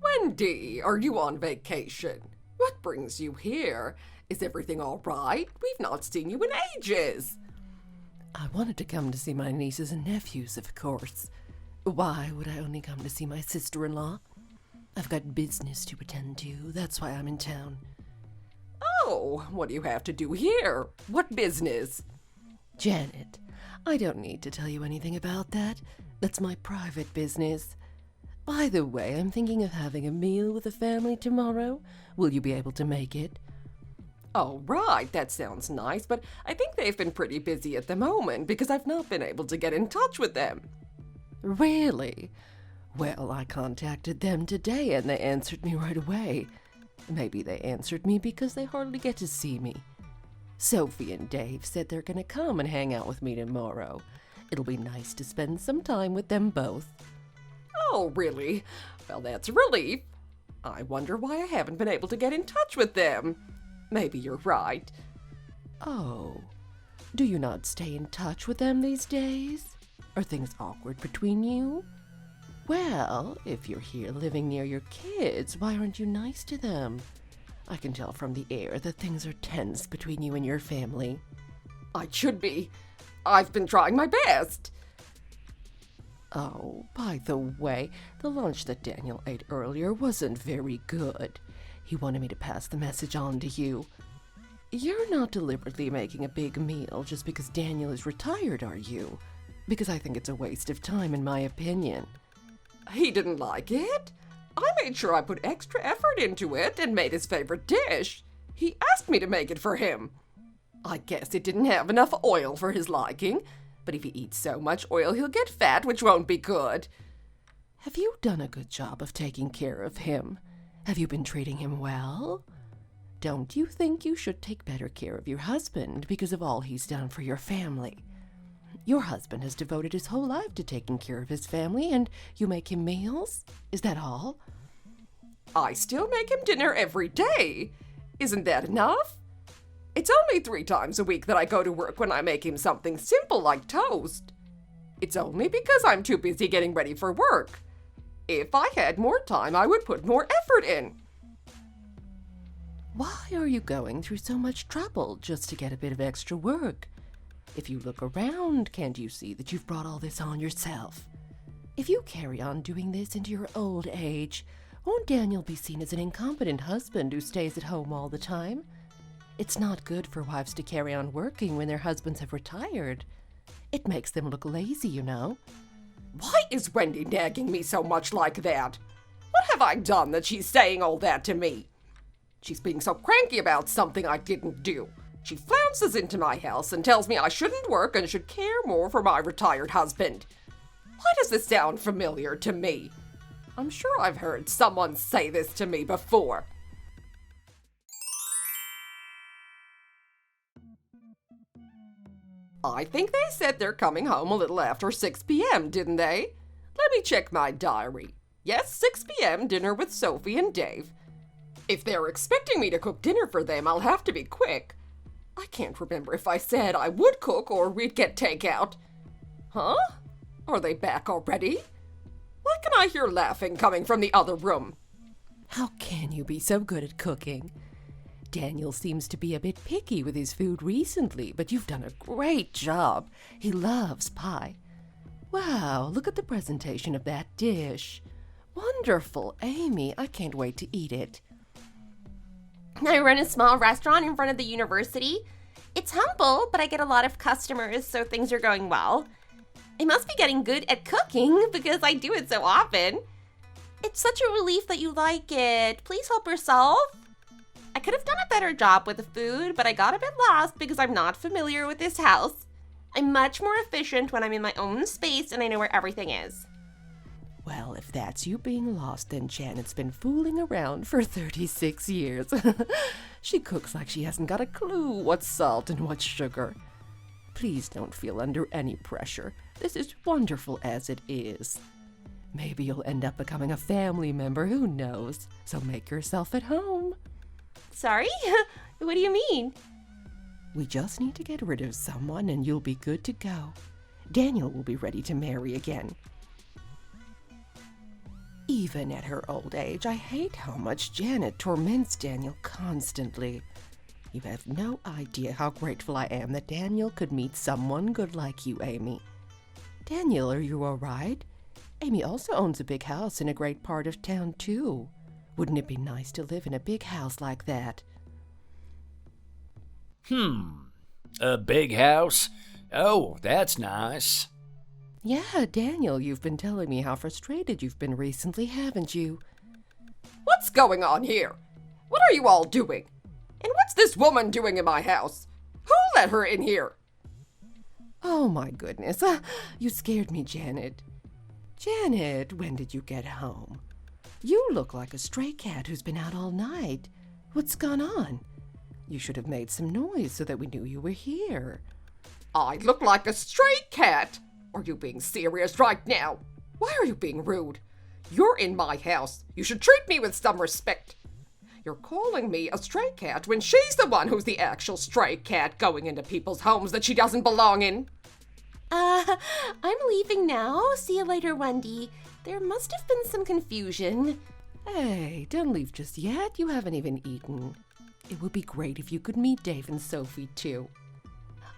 S3: Wendy, are you on vacation? What brings you here? Is everything all right? We've not seen you in ages. I wanted to come to see my nieces and nephews, of course. Why would I only come to see my sister-in-law? I've got business to attend to. That's why I'm in town. Oh, what do you have to do here? What business? Janet, I don't need to tell you anything about that. That's my private business. By the way, I'm thinking of having a meal with the family tomorrow. Will you be able to make it? Oh, right, that sounds nice, but I think they've been pretty busy at the moment because I've not been able to get in touch with them. Really? Well, I contacted them today and they answered me right away. Maybe they answered me because they hardly get to see me. Sophie and Dave said they're going to come and hang out with me tomorrow. It'll be nice to spend some time with them both. Oh, really? Well, that's a relief. I wonder why I haven't been able to get in touch with them. Maybe you're right. Oh, do you not stay in touch with them these days? Are things awkward between you? Well, if you're here living near your kids, why aren't you nice to them? I can tell from the air that things are tense between you and your family. I should be. I've been trying my best. Oh, by the way, the lunch that Daniel ate earlier wasn't very good. He wanted me to pass the message on to you. You're not deliberately making a big meal just because Daniel is retired, are you? Because I think it's a waste of time, in my opinion. He didn't like it. I made sure I put extra effort into it and made his favorite dish. He asked me to make it for him. I guess it didn't have enough oil for his liking, but if he eats so much oil, he'll get fat, which won't be good. Have you done a good job of taking care of him? Have you been treating him well? Don't you think you should take better care of your husband because of all he's done for your family?
S4: Your husband has devoted his whole life to taking care of his family, and you make him meals? Is that all?
S3: I still make him dinner every day. Isn't that enough? It's only 3 times a week that I go to work when I make him something simple like toast. It's only because I'm too busy getting ready for work. If I had more time, I would put more effort in.
S4: Why are you going through so much trouble just to get a bit of extra work? If you look around, can't you see that you've brought all this on yourself? If you carry on doing this into your old age, won't Daniel be seen as an incompetent husband who stays at home all the time? It's not good for wives to carry on working when their husbands have retired. It makes them look lazy, you know.
S3: Why is Wendy nagging me so much like that? What have I done that she's saying all that to me? She's being so cranky about something I didn't do. She flounces into my house and tells me I shouldn't work and should care more for my retired husband. Why does this sound familiar to me? I'm sure I've heard someone say this to me before. I think they said they're coming home a little after 6 p.m., didn't they? Let me check my diary. Yes, 6 p.m., dinner with Sophie and Dave. If they're expecting me to cook dinner for them, I'll have to be quick. I can't remember if I said I would cook or we'd get takeout. Huh? Are they back already? Why can I hear laughing coming from the other room?
S4: How can you be so good at cooking? Daniel seems to be a bit picky with his food recently, but you've done a great job. He loves pie. Wow, look at the presentation of that dish. Wonderful, Amy. I can't wait to eat it.
S2: I run a small restaurant in front of the university. It's humble, but I get a lot of customers, so things are going well. I must be getting good at cooking because I do it so often. It's such a relief that you like it. Please help yourself. I could have done a better job with the food, but I got a bit lost because I'm not familiar with this house. I'm much more efficient when I'm in my own space and I know where everything is.
S4: Well, if that's you being lost, then Janet's been fooling around for 36 years. She cooks like she hasn't got a clue what's salt and what's sugar. Please don't feel under any pressure. This is wonderful as it is. Maybe you'll end up becoming a family member, who knows? So make yourself at home.
S2: Sorry? What do you mean?
S4: We just need to get rid of someone and you'll be good to go. Daniel will be ready to marry again. Even at her old age, I hate how much Janet torments Daniel constantly. You have no idea how grateful I am that Daniel could meet someone good like you, Amy. Daniel, are you all right? Amy also owns a big house in a great part of town, too. Wouldn't it be nice to live in a big house like that?
S1: A big house? Oh, that's nice.
S4: Yeah, Daniel, you've been telling me how frustrated you've been recently, haven't you?
S3: What's going on here? What are you all doing? And what's this woman doing in my house? Who let her in here?
S4: Oh, my goodness. You scared me, Janet. Janet, when did you get home? You look like a stray cat who's been out all night. What's gone on? You should have made some noise so that we knew you were here.
S3: I look like a stray cat? Are you being serious right now? Why are you being rude? You're in my house. You should treat me with some respect. You're calling me a stray cat when she's the one who's the actual stray cat going into people's homes that she doesn't belong in.
S2: I'm leaving now. See you later, Wendy. There must have been some confusion.
S4: Hey, don't leave just yet. You haven't even eaten. It would be great if you could meet Dave and Sophie, too.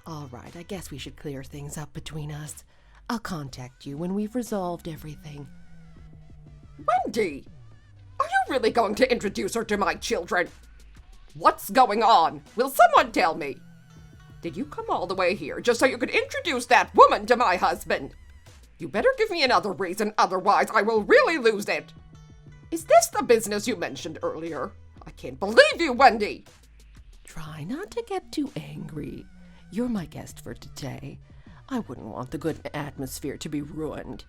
S4: All right, I guess we should clear things up between us. I'll contact you when we've resolved everything.
S3: Wendy! Are you really going to introduce her to my children? What's going on? Will someone tell me? Did you come all the way here just so you could introduce that woman to my husband? You better give me another reason, otherwise I will really lose it. Is this the business you mentioned earlier? I can't believe you, Wendy!
S4: Try not to get too angry. You're my guest for today. I wouldn't want the good atmosphere to be ruined.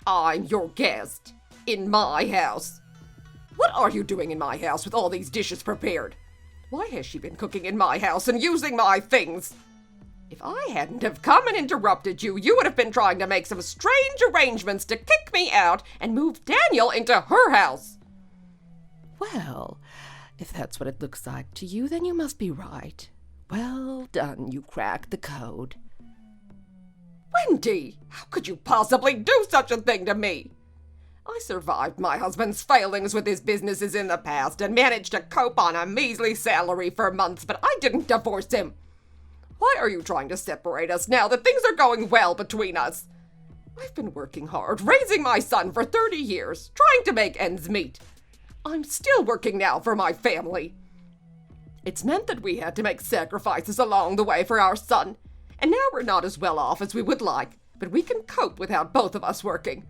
S3: I'm your guest. In my house. What are you doing in my house with all these dishes prepared? Why has she been cooking in my house and using my things? If I hadn't have come and interrupted you, you would have been trying to make some strange arrangements to kick me out and move Daniel into her house.
S4: Well, if that's what it looks like to you, then you must be right. Well done, you cracked the code.
S3: Wendy, how could you possibly do such a thing to me? I survived my husband's failings with his businesses in the past and managed to cope on a measly salary for months, but I didn't divorce him. Why are you trying to separate us now that things are going well between us? I've been working hard, raising my son for 30 years, trying to make ends meet. I'm still working now for my family. It's meant that we had to make sacrifices along the way for our son, and now we're not as well off as we would like, but we can cope without both of us working.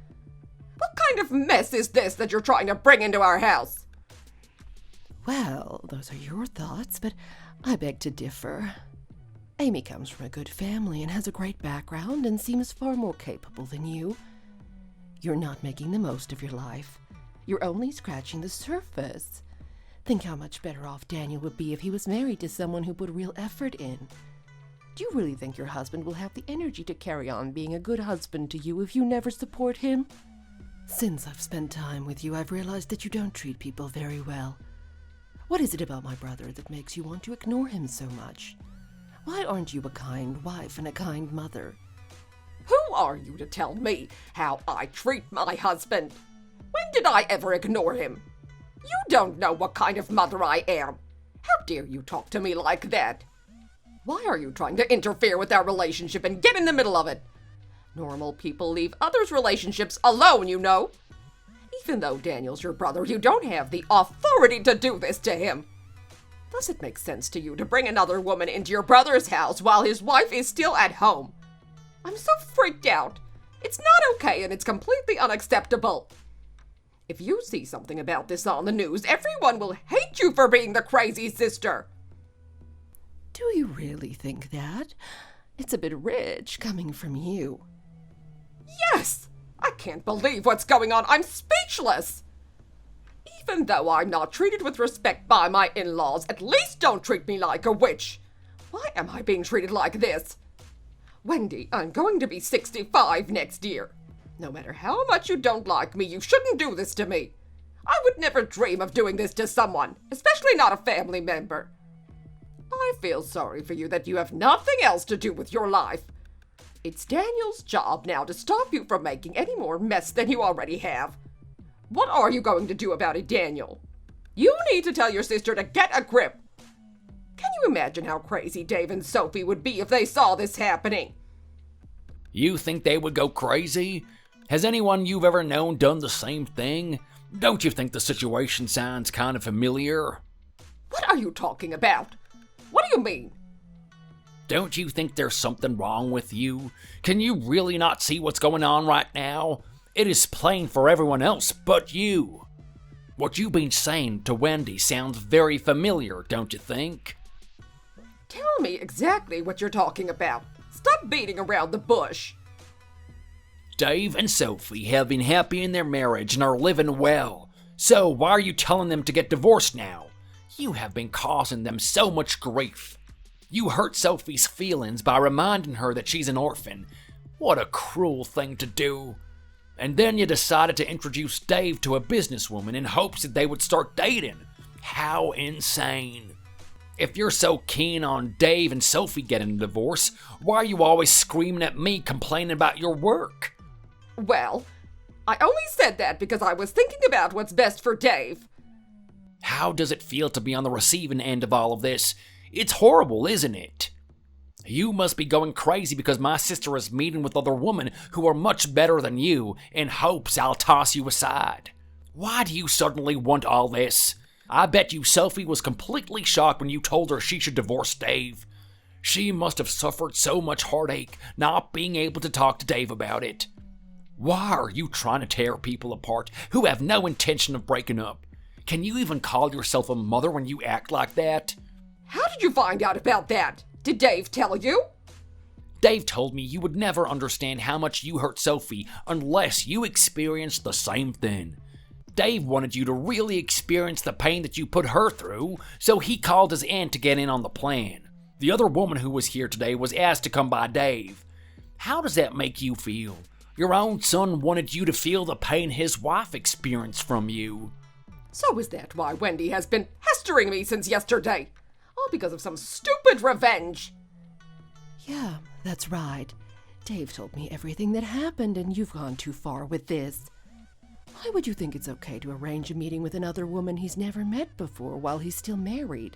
S3: What kind of mess is this that you're trying to bring into our house?
S4: Well, those are your thoughts, but I beg to differ. Amy comes from a good family and has a great background and seems far more capable than you. You're not making the most of your life. You're only scratching the surface. Think how much better off Daniel would be if he was married to someone who put real effort in. Do you really think your husband will have the energy to carry on being a good husband to you if you never support him? Since I've spent time with you, I've realized that you don't treat people very well. What is it about my brother that makes you want to ignore him so much? Why aren't you a kind wife and a kind mother?
S3: Who are you to tell me how I treat my husband? When did I ever ignore him? You don't know what kind of mother I am. How dare you talk to me like that? Why are you trying to interfere with our relationship and get in the middle of it? Normal people leave others' relationships alone, you know. Even though Daniel's your brother, you don't have the authority to do this to him. Does it make sense to you to bring another woman into your brother's house while his wife is still at home? I'm so freaked out. It's not okay and it's completely unacceptable. If you see something about this on the news, everyone will hate you for being the crazy sister.
S4: Do you really think that? It's a bit rich coming from you.
S3: Yes! I can't believe what's going on. I'm speechless. Even though I'm not treated with respect by my in-laws, at least don't treat me like a witch. Why am I being treated like this? Wendy, I'm going to be 65 next year. No matter how much you don't like me, you shouldn't do this to me. I would never dream of doing this to someone, especially not a family member. I feel sorry for you that you have nothing else to do with your life. It's Daniel's job now to stop you from making any more mess than you already have. What are you going to do about it, Daniel? You need to tell your sister to get a grip. Can you imagine how crazy Dave and Sophie would be if they saw this happening?
S1: You think they would go crazy? Has anyone you've ever known done the same thing? Don't you think the situation sounds kind of familiar?
S3: What are you talking about? What do you mean?
S1: Don't you think there's something wrong with you? Can you really not see what's going on right now? It is plain for everyone else but you. What you've been saying to Wendy sounds very familiar, don't you think?
S3: Tell me exactly what you're talking about. Stop beating around the bush.
S1: Dave and Sophie have been happy in their marriage and are living well. So why are you telling them to get divorced now? You have been causing them so much grief. You hurt Sophie's feelings by reminding her that she's an orphan. What a cruel thing to do. And then you decided to introduce Dave to a businesswoman in hopes that they would start dating. How insane. If you're so keen on Dave and Sophie getting a divorce, why are you always screaming at me complaining about your work?
S3: Well, I only said that because I was thinking about what's best for Dave.
S1: How does it feel to be on the receiving end of all of this? It's horrible, isn't it? You must be going crazy because my sister is meeting with other women who are much better than you in hopes I'll toss you aside. Why do you suddenly want all this? I bet you Sophie was completely shocked when you told her she should divorce Dave. She must have suffered so much heartache not being able to talk to Dave about it. Why are you trying to tear people apart who have no intention of breaking up? Can you even call yourself a mother when you act like that?
S3: How did you find out about that? Did Dave tell you?
S1: Dave told me you would never understand how much you hurt Sophie unless you experienced the same thing. Dave wanted you to really experience the pain that you put her through, so he called his aunt to get in on the plan. The other woman who was here today was asked to come by Dave. How does that make you feel? Your own son wanted you to feel the pain his wife experienced from you.
S3: So is that why Wendy has been pestering me since yesterday? All because of some stupid revenge.
S4: Yeah, that's right. Dave told me everything that happened, and you've gone too far with this. Why would you think it's okay to arrange a meeting with another woman he's never met before while he's still married?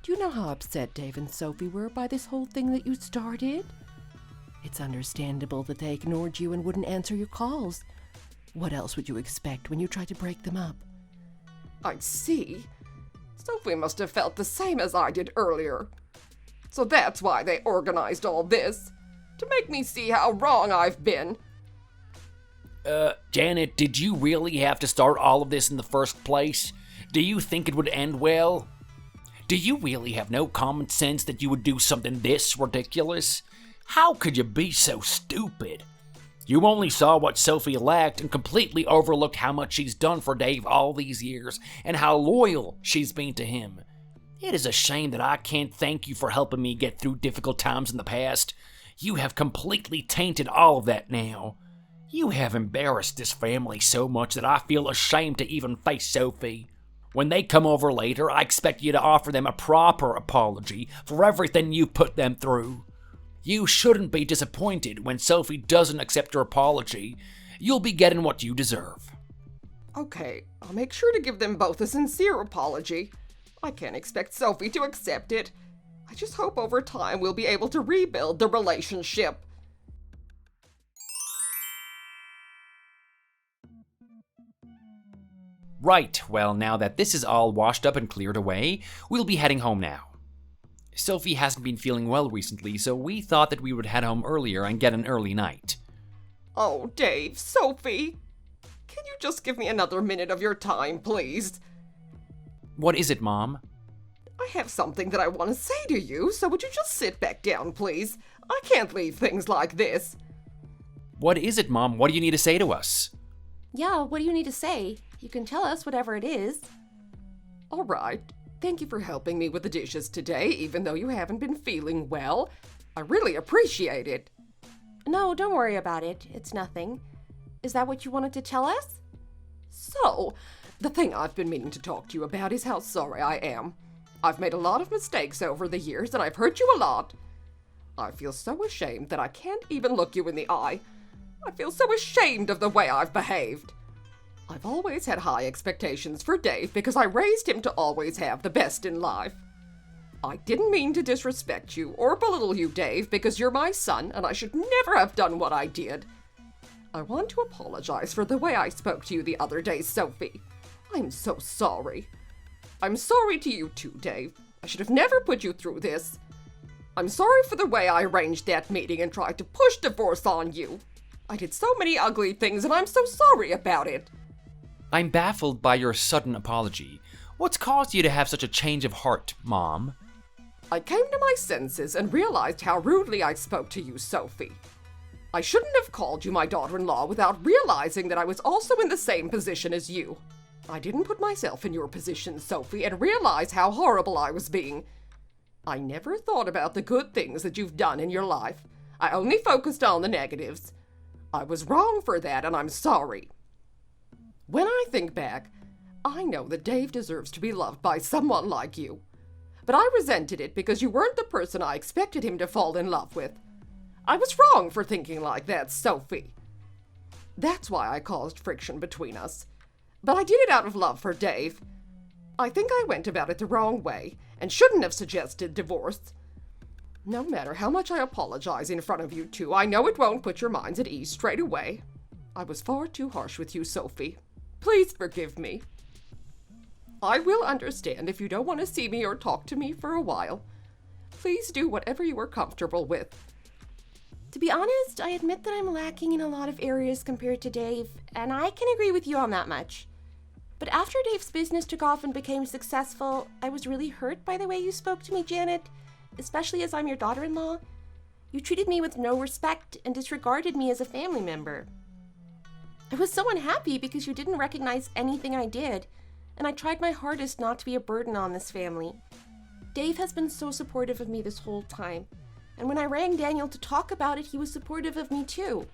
S4: Do you know how upset Dave and Sophie were by this whole thing that you started? It's understandable that they ignored you and wouldn't answer your calls. What else would you expect when you tried to break them up?
S3: I see. Sophie must have felt the same as I did earlier. So that's why they organized all this. To make me see how wrong I've been.
S1: Janet, did you really have to start all of this in the first place? Do you think it would end well? Do you really have no common sense that you would do something this ridiculous? How could you be so stupid? You only saw what Sophie lacked and completely overlooked how much she's done for Dave all these years and how loyal she's been to him. It is a shame that I can't thank you for helping me get through difficult times in the past. You have completely tainted all of that now. You have embarrassed this family so much that I feel ashamed to even face Sophie. When they come over later, I expect you to offer them a proper apology for everything you put them through. You shouldn't be disappointed when Sophie doesn't accept your apology. You'll be getting what you deserve.
S3: Okay, I'll make sure to give them both a sincere apology. I can't expect Sophie to accept it. I just hope over time we'll be able to rebuild the relationship.
S1: Right, well, now that this is all washed up and cleared away, we'll be heading home now. Sophie hasn't been feeling well recently, so we thought that we would head home earlier and get an early night.
S3: Oh, Dave, Sophie, can you just give me another minute of your time, please?
S1: What is it, Mom?
S3: I have something that I want to say to you, so would you just sit back down, please? I can't leave things like this.
S1: What is it, Mom? What do you need to say to us?
S2: Yeah, what do you need to say? You can tell us whatever it is.
S3: All right. Thank you for helping me with the dishes today, even though you haven't been feeling well. I really appreciate it.
S2: No, don't worry about it. It's nothing. Is that what you wanted to tell us?
S3: So, the thing I've been meaning to talk to you about is how sorry I am. I've made a lot of mistakes over the years, and I've hurt you a lot. I feel so ashamed that I can't even look you in the eye. I feel so ashamed of the way I've behaved. I've always had high expectations for Dave because I raised him to always have the best in life. I didn't mean to disrespect you or belittle you, Dave, because you're my son and I should never have done what I did. I want to apologize for the way I spoke to you the other day, Sophie. I'm so sorry. I'm sorry to you too, Dave. I should have never put you through this. I'm sorry for the way I arranged that meeting and tried to push divorce on you. I did so many ugly things and I'm so sorry about it.
S1: I'm baffled by your sudden apology. What's caused you to have such a change of heart, Mom?
S3: I came to my senses and realized how rudely I spoke to you, Sophie. I shouldn't have called you my daughter-in-law without realizing that I was also in the same position as you. I didn't put myself in your position, Sophie, and realize how horrible I was being. I never thought about the good things that you've done in your life. I only focused on the negatives. I was wrong for that, and I'm sorry. When I think back, I know that Dave deserves to be loved by someone like you. But I resented it because you weren't the person I expected him to fall in love with. I was wrong for thinking like that, Sophie. That's why I caused friction between us. But I did it out of love for Dave. I think I went about it the wrong way and shouldn't have suggested divorce. No matter how much I apologize in front of you two, I know it won't put your minds at ease straight away. I was far too harsh with you, Sophie. Please forgive me. I will understand if you don't want to see me or talk to me for a while. Please do whatever you are comfortable with.
S2: To be honest, I admit that I'm lacking in a lot of areas compared to Dave, and I can agree with you on that much. But after Dave's business took off and became successful, I was really hurt by the way you spoke to me, Janet, especially as I'm your daughter-in-law. You treated me with no respect and disregarded me as a family member. I was so unhappy because you didn't recognize anything I did, and I tried my hardest not to be a burden on this family. Dave has been so supportive of me this whole time. And when I rang Daniel to talk about it, he was supportive of me too.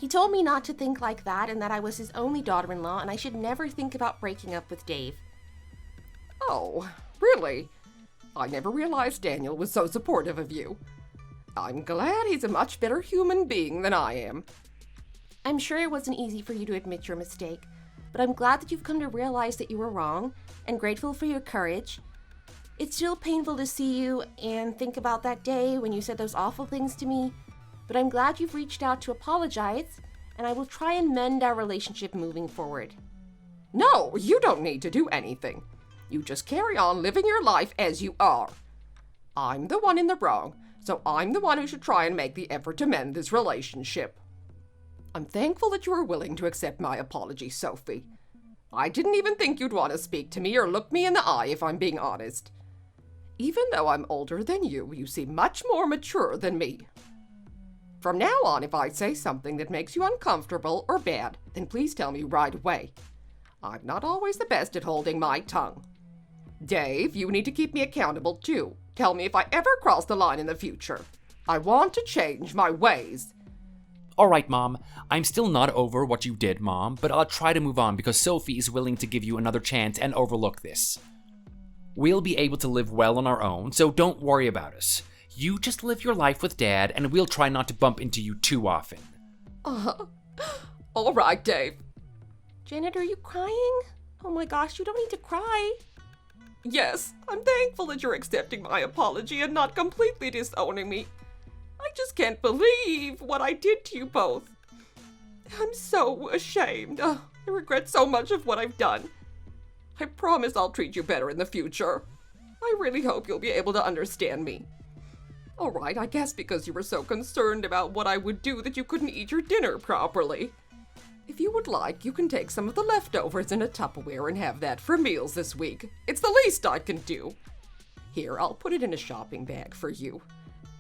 S2: He told me not to think like that and that I was his only daughter-in-law and I should never think about breaking up with Dave.
S3: Oh, really? I never realized Daniel was so supportive of you. I'm glad he's a much better human being than I am.
S2: I'm sure it wasn't easy for you to admit your mistake, but I'm glad that you've come to realize that you were wrong and grateful for your courage. It's still painful to see you and think about that day when you said those awful things to me, but I'm glad you've reached out to apologize, and I will try and mend our relationship moving forward.
S3: No, you don't need to do anything. You just carry on living your life as you are. I'm the one in the wrong, so I'm the one who should try and make the effort to mend this relationship. I'm thankful that you were willing to accept my apology, Sophie. I didn't even think you'd want to speak to me or look me in the eye, if I'm being honest. Even though I'm older than you seem much more mature than me. From now on, if I say something that makes you uncomfortable or bad, then please tell me right away. I'm not always the best at holding my tongue. Dave, you need to keep me accountable too. Tell me if I ever cross the line in the future. I want to change my ways.
S1: Alright, Mom. I'm still not over what you did, Mom, but I'll try to move on because Sophie is willing to give you another chance and overlook this. We'll be able to live well on our own, so don't worry about us. You just live your life with Dad, and we'll try not to bump into you too often.
S3: All right, Dave.
S2: Janet, are you crying? Oh my gosh, you don't need to cry.
S3: Yes, I'm thankful that you're accepting my apology and not completely disowning me. I just can't believe what I did to you both. I'm so ashamed. I regret so much of what I've done. I promise I'll treat you better in the future. I really hope you'll be able to understand me. All right, I guess because you were so concerned about what I would do that you couldn't eat your dinner properly. If you would like, you can take some of the leftovers in a Tupperware and have that for meals this week. It's the least I can do. Here, I'll put it in a shopping bag for you.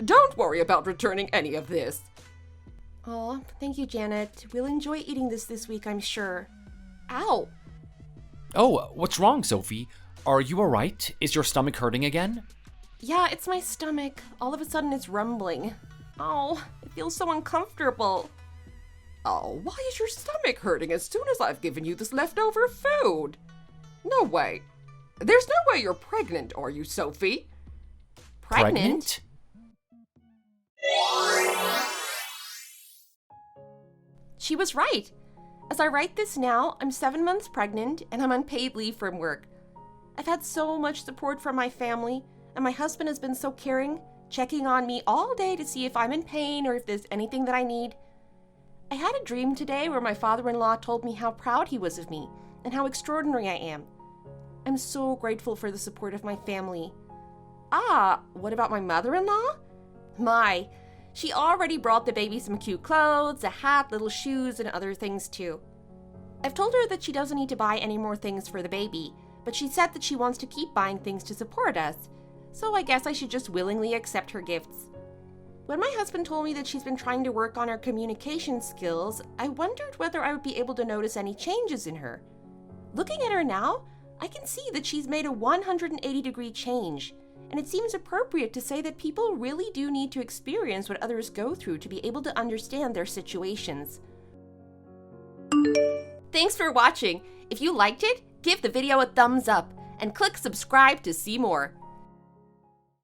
S3: Don't worry about returning any of this.
S2: Oh, thank you, Janet. We'll enjoy eating this week, I'm sure. Ow!
S1: Oh, what's wrong, Sophie? Are you alright? Is your stomach hurting again?
S2: Yeah, it's my stomach. All of a sudden it's rumbling. Oh, it feels so uncomfortable.
S3: Oh, why is your stomach hurting as soon as I've given you this leftover food? No way. There's no way you're pregnant, are you, Sophie?
S2: Pregnant? She was right. As I write this now, I'm 7 months pregnant and I'm on paid leave from work. I've had so much support from my family, and my husband has been so caring, checking on me all day to see if I'm in pain or if there's anything that I need. I had a dream today where my father-in-law told me how proud he was of me and how extraordinary I am. I'm so grateful for the support of my family. Ah, what about my mother-in-law? She already brought the baby some cute clothes, a hat, little shoes, and other things too. I've told her that she doesn't need to buy any more things for the baby, but she said that she wants to keep buying things to support us, so I guess I should just willingly accept her gifts. When my husband told me that she's been trying to work on her communication skills, I wondered whether I would be able to notice any changes in her. Looking at her now, I can see that she's made a 180-degree change, and it seems appropriate to say that people really do need to experience what others go through to be able to understand their situations. Thanks for watching. If you liked it, give the video a thumbs up and click subscribe to see more.